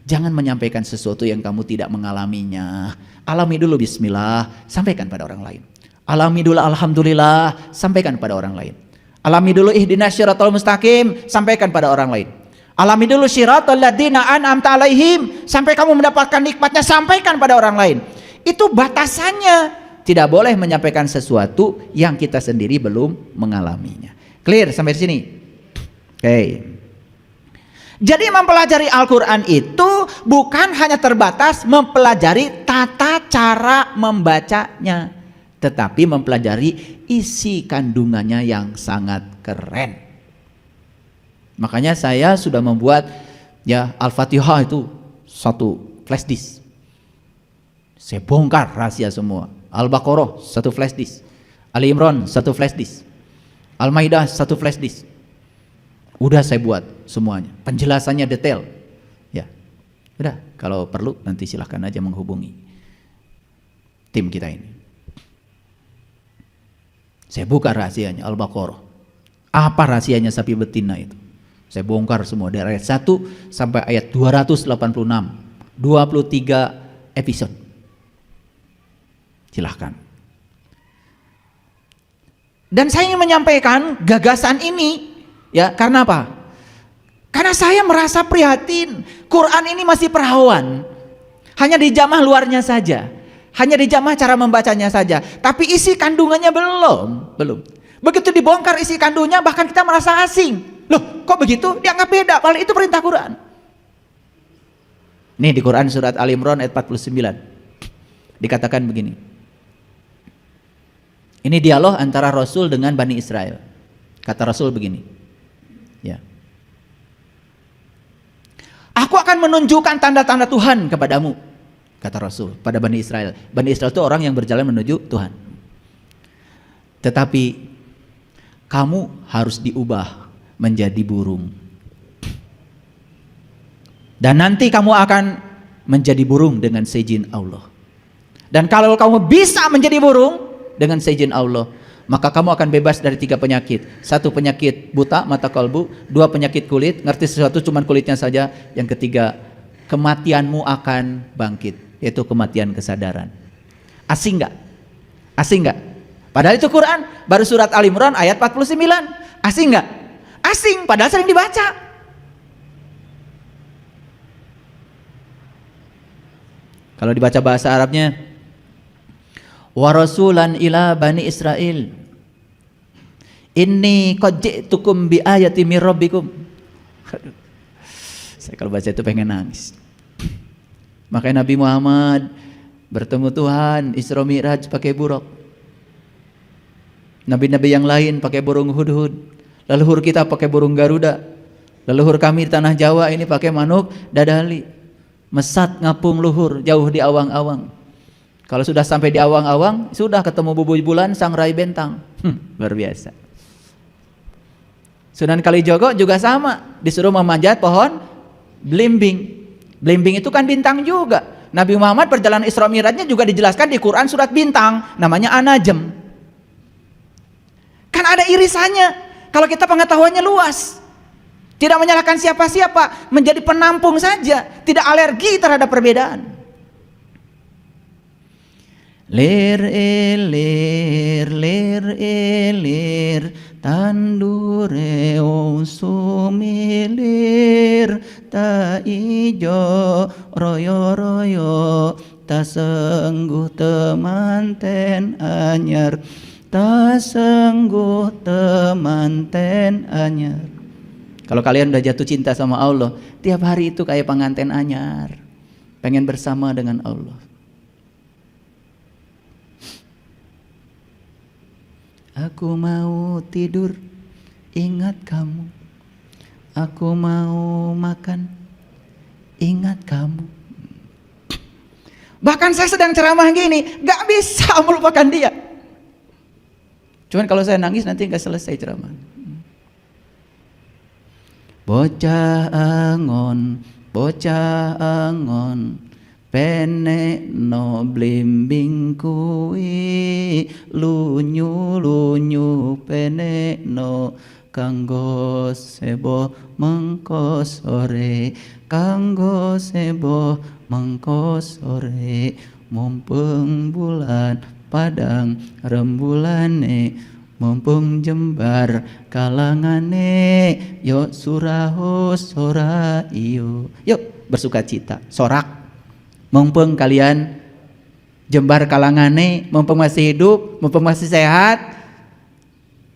Jangan menyampaikan sesuatu yang kamu tidak mengalaminya. Alami dulu bismillah, sampaikan pada orang lain. Alami dulu alhamdulillah, sampaikan pada orang lain. Alami dulu ihdinas syiratal mustaqim, sampaikan pada orang lain. Alami dulu syiratal ladzina an'amta alaihim, sampai kamu mendapatkan nikmatnya, sampaikan pada orang lain. Itu batasannya. Tidak boleh menyampaikan sesuatu yang kita sendiri belum mengalaminya. Clear sampai di sini? Oke. Jadi mempelajari Al-Quran itu bukan hanya terbatas mempelajari tata cara membacanya, tetapi mempelajari isi kandungannya yang sangat keren. Makanya saya sudah membuat ya Al-Fatihah itu satu flash disk. Saya bongkar rahasia semua. Al-Baqarah satu flash disk. Ali Imran satu flash disk. Al-Maidah satu flash disk. Udah saya buat semuanya, penjelasannya detail. Ya, udah. Kalau perlu nanti silahkan aja menghubungi tim kita ini. Saya buka rahasianya Al-Baqarah. Apa rahasianya sapi betina itu? Saya bongkar semua dari ayat 1 sampai ayat 286. 23 episode. Silahkan. Dan saya ingin menyampaikan gagasan ini. Ya, karena apa? Karena saya merasa prihatin. Quran ini masih perawan. Hanya dijamah luarnya saja. Hanya dijamah cara membacanya saja. Tapi isi kandungannya belum. Begitu dibongkar isi kandungnya bahkan kita merasa asing. Loh, kok begitu? Dianggap beda. Padahal itu perintah Quran. Nih di Quran surat Al Imran ayat 49. Dikatakan begini. Ini dialog antara Rasul dengan Bani Israel. Kata Rasul begini. Ya. Aku akan menunjukkan tanda-tanda Tuhan kepadamu, kata Rasul pada Bani Israel. Bani Israel itu orang yang berjalan menuju Tuhan. Tetapi kamu harus diubah menjadi burung. Dan nanti kamu akan menjadi burung dengan seizin Allah. Dan kalau kamu bisa menjadi burung dengan seizin Allah, maka kamu akan bebas dari 3 penyakit. 1 penyakit buta mata kalbu, 2 penyakit kulit, ngerti sesuatu cuman kulitnya saja. Yang ketiga, kematianmu akan bangkit, yaitu kematian kesadaran. Asing nggak? Asing nggak? Padahal itu Quran, baru surat Al Imran ayat 49. Asing nggak? Asing, padahal sering dibaca. Kalau dibaca bahasa Arabnya, wa rasulan ila bani Israel inni qad ji'tukum bi ayati mir rabbikum. Saya kalau baca itu pengen nangis. Makanya Nabi Muhammad bertemu Tuhan Isra Mi'raj pakai buruk. Nabi-nabi yang lain pakai burung hudhud. Leluhur kita pakai burung Garuda. Leluhur kami di tanah Jawa ini pakai manuk dadali. Mesat ngapung luhur jauh di awang-awang. Kalau sudah sampai di awang-awang, sudah ketemu bubui bulan, sangrai bentang. Luar biasa. Sunan Kalijogo juga sama, disuruh memanjat pohon belimbing. Belimbing itu kan bintang juga. Nabi Muhammad perjalanan Isra Mi'rajnya juga dijelaskan di Quran surat bintang, namanya An-Najm. Kan ada irisannya. Kalau kita pengetahuannya luas, tidak menyalahkan siapa-siapa, menjadi penampung saja, tidak alergi terhadap perbedaan. Lir ilir tandure usumilir ta ijo royo ta sengguh temanten anyar ta sengguh temanten anyar. Kalau kalian udah jatuh cinta sama Allah, tiap hari itu kayak pengantin anyar, pengen bersama dengan Allah. Aku mau tidur, ingat kamu. Aku mau makan, ingat kamu. Bahkan saya sedang ceramah gini, gak bisa melupakan dia. Cuman kalau saya nangis nanti gak selesai ceramah. Bocah angon, pene no blimbing kui lunyu pene no kanggo sebo mengko sore mumpung bulan padang rembulane mumpung jembar kalangane yuk surahus sora iyo yuk bersukacita sorak. Mumpung kalian jembar kalangane, mumpung masih hidup, mumpung masih sehat,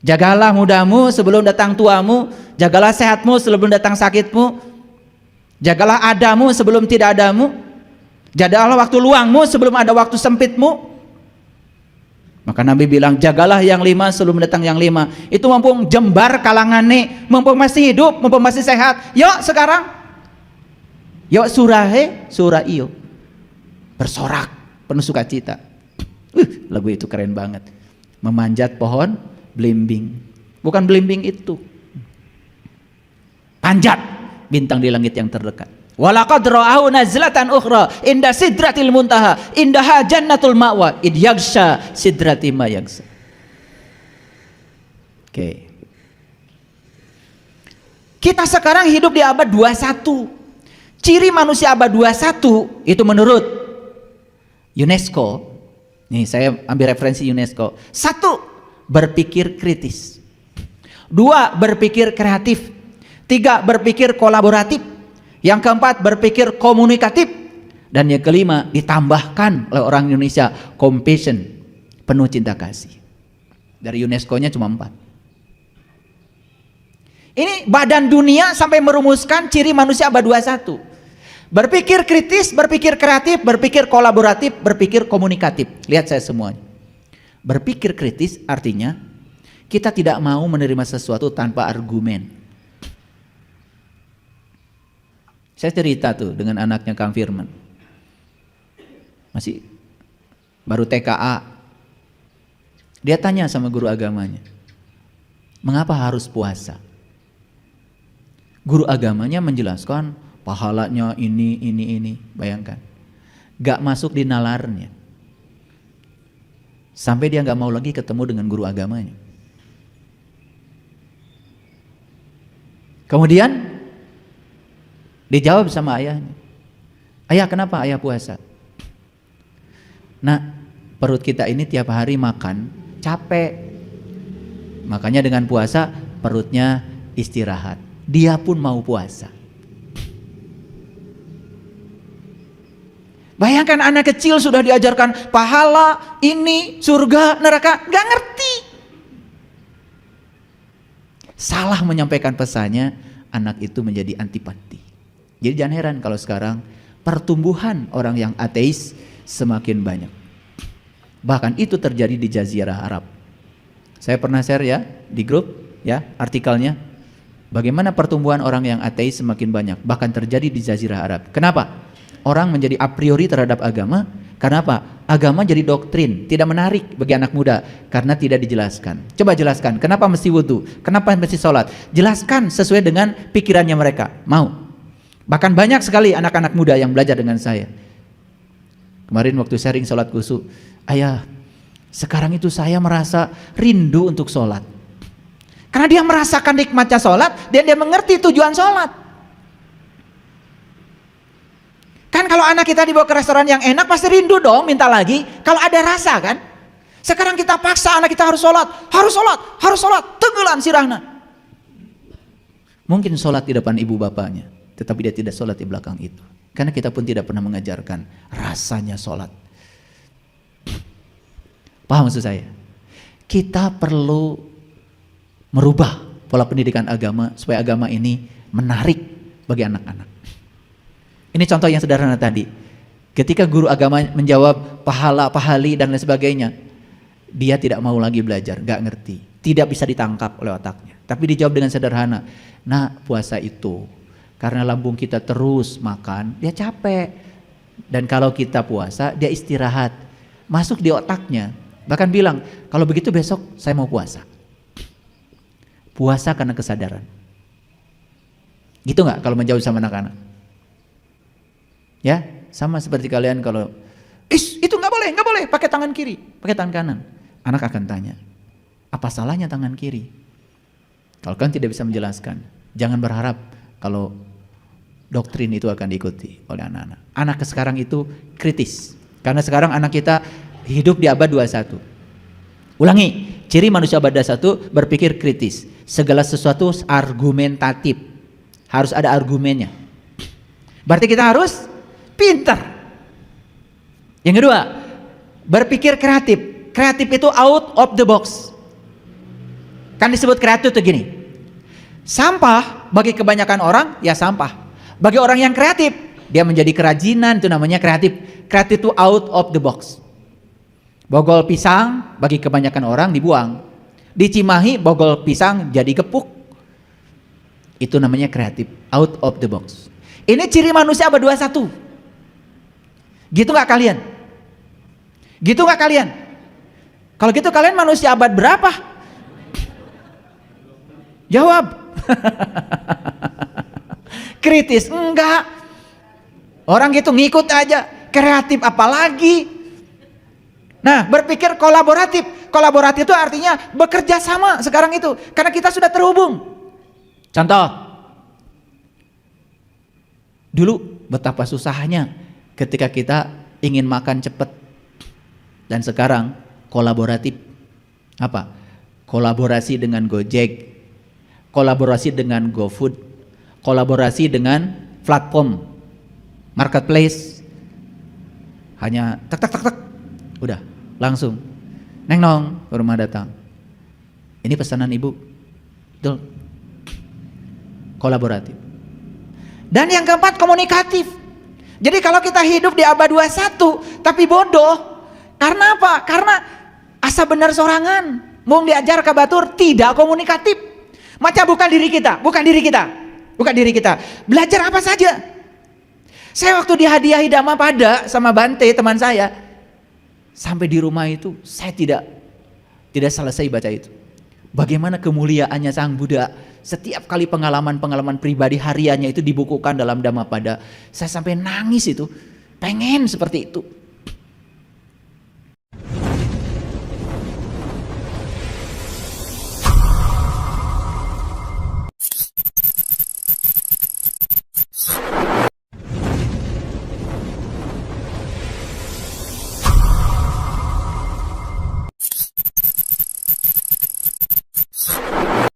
Jagalah mudamu sebelum datang tuamu, jagalah sehatmu sebelum datang sakitmu, jagalah adamu sebelum tidak adamu, jagalah waktu luangmu sebelum ada waktu sempitmu. Maka Nabi bilang, jagalah yang 5 sebelum datang yang 5. Itu mumpung jembar kalangane, mumpung masih hidup, mumpung masih sehat. Yuk sekarang, yuk surahe, surah iyo, bersorak penuh sukacita. Lagu itu keren banget. Memanjat pohon belimbing, bukan belimbing itu, panjat bintang di langit yang terdekat. Walaqad ra'ahu nazlatan ukhra inda sidratil muntaha indaha jannatul ma'wa id yaghsha sidrati ma yaghsha. Oke. Kita sekarang hidup di abad 21. Ciri manusia abad 21 itu menurut UNESCO. Nih saya ambil referensi UNESCO. 1. Berpikir kritis. 2. Berpikir kreatif. 3. Berpikir kolaboratif. Yang keempat, berpikir komunikatif. Dan yang kelima, ditambahkan oleh orang Indonesia, compassion, penuh cinta kasih. Dari UNESCO-nya cuma 4. Ini badan dunia sampai merumuskan ciri manusia abad 21. Berpikir kritis, berpikir kreatif, berpikir kolaboratif, berpikir komunikatif. Lihat saya semuanya. Berpikir kritis artinya kita tidak mau menerima sesuatu tanpa argumen. Saya cerita tuh dengan anaknya Kang Firman. Masih baru TKA. Dia tanya sama guru agamanya, mengapa harus puasa? Guru agamanya menjelaskan pahalanya ini. Bayangkan, gak masuk di nalarnya. Sampai dia gak mau lagi ketemu dengan guru agamanya. Kemudian dijawab sama ayahnya, ayah kenapa ayah puasa? Nah, perut kita ini tiap hari makan capek, makanya dengan puasa perutnya istirahat. Dia pun mau puasa. Bayangkan anak kecil sudah diajarkan pahala, ini, surga, neraka, gak ngerti. Salah menyampaikan pesannya, anak itu menjadi antipati. Jadi jangan heran kalau sekarang pertumbuhan orang yang ateis semakin banyak. Bahkan itu terjadi di Jazirah Arab. Saya pernah share ya di grup ya artikelnya. Bagaimana pertumbuhan orang yang ateis semakin banyak. Bahkan terjadi di Jazirah Arab. Kenapa? Orang menjadi a priori terhadap agama. Kenapa? Agama jadi doktrin, tidak menarik bagi anak muda karena tidak dijelaskan. Coba jelaskan, kenapa mesti wudhu? Kenapa mesti sholat? Jelaskan sesuai dengan pikirannya mereka. Mau? Bahkan banyak sekali anak-anak muda yang belajar dengan saya. Kemarin waktu sharing sholat khusyuk, ayah, sekarang itu saya merasa rindu untuk sholat. Karena dia merasakan nikmatnya sholat, dan dia mengerti tujuan sholat. Kan kalau anak kita dibawa ke restoran yang enak, pasti rindu dong, minta lagi. Kalau ada rasa kan. Sekarang kita paksa anak kita harus sholat, tenggelam sirahna. Mungkin sholat di depan ibu bapaknya, tetapi dia tidak sholat di belakang itu. Karena kita pun tidak pernah mengajarkan rasanya sholat. Paham maksud saya? Kita perlu merubah pola pendidikan agama supaya agama ini menarik bagi anak-anak. Ini contoh yang sederhana tadi. Ketika guru agama menjawab pahala, pahali dan lain sebagainya, dia tidak mau lagi belajar, gak ngerti, tidak bisa ditangkap oleh otaknya. Tapi dijawab dengan sederhana, nah puasa itu karena lambung kita terus makan, dia capek. Dan kalau kita puasa, dia istirahat. Masuk di otaknya. Bahkan bilang, kalau begitu besok saya mau puasa. Puasa karena kesadaran. Gitu gak kalau menjauh sama anak-anak? Ya, sama seperti kalian kalau, itu gak boleh, pakai tangan kiri, pakai tangan kanan. Anak akan tanya, apa salahnya tangan kiri? Kalau kalian tidak bisa menjelaskan, jangan berharap kalau doktrin itu akan diikuti oleh anak-anak. Anak sekarang itu kritis. Karena sekarang anak kita hidup di abad 21. Ulangi, ciri manusia abad 21 berpikir kritis. Segala sesuatu argumentatif. Harus ada argumennya. Berarti kita harus pintar. Yang kedua, berpikir kreatif. Kreatif itu out of the box. Kan disebut kreatif tuh gini. Sampah bagi kebanyakan orang ya sampah. Bagi orang yang kreatif, dia menjadi kerajinan, itu namanya kreatif. Kreatif itu out of the box. Bogol pisang bagi kebanyakan orang dibuang. Di Cimahi bogol pisang jadi gepuk. Itu namanya kreatif, out of the box. Ini ciri manusia abad 21. Gitu gak kalian? Gitu gak kalian? Kalau gitu kalian manusia abad berapa? Jawab. Kritis enggak. Orang gitu ngikut aja. Kreatif apalagi. Nah, berpikir kolaboratif. Kolaboratif itu artinya bekerja sama sekarang itu, karena kita sudah terhubung. Contoh, dulu betapa susahnya ketika kita ingin makan cepat, dan sekarang kolaboratif. Apa? Kolaborasi dengan Gojek, kolaborasi dengan GoFood, kolaborasi dengan platform marketplace. Hanya tek tek tek tek, udah langsung neng nong ke rumah datang. Ini pesanan ibu, betul. Kolaboratif. Dan yang keempat, komunikatif. Jadi kalau kita hidup di abad 21 tapi bodoh, karena apa? Karena asa benar sorangan, mau diajar ke batur, tidak komunikatif. Macam bukan diri kita, bukan diri kita, bukan diri kita. Belajar apa saja. Saya waktu dihadiahi Dhamma Pada sama Bante teman saya, sampai di rumah itu saya tidak selesai baca itu. Bagaimana kemuliaannya Sang Buddha. Setiap kali pengalaman-pengalaman pribadi hariannya itu dibukukan dalam Dhamma Pada. Saya sampai nangis itu, pengen seperti itu.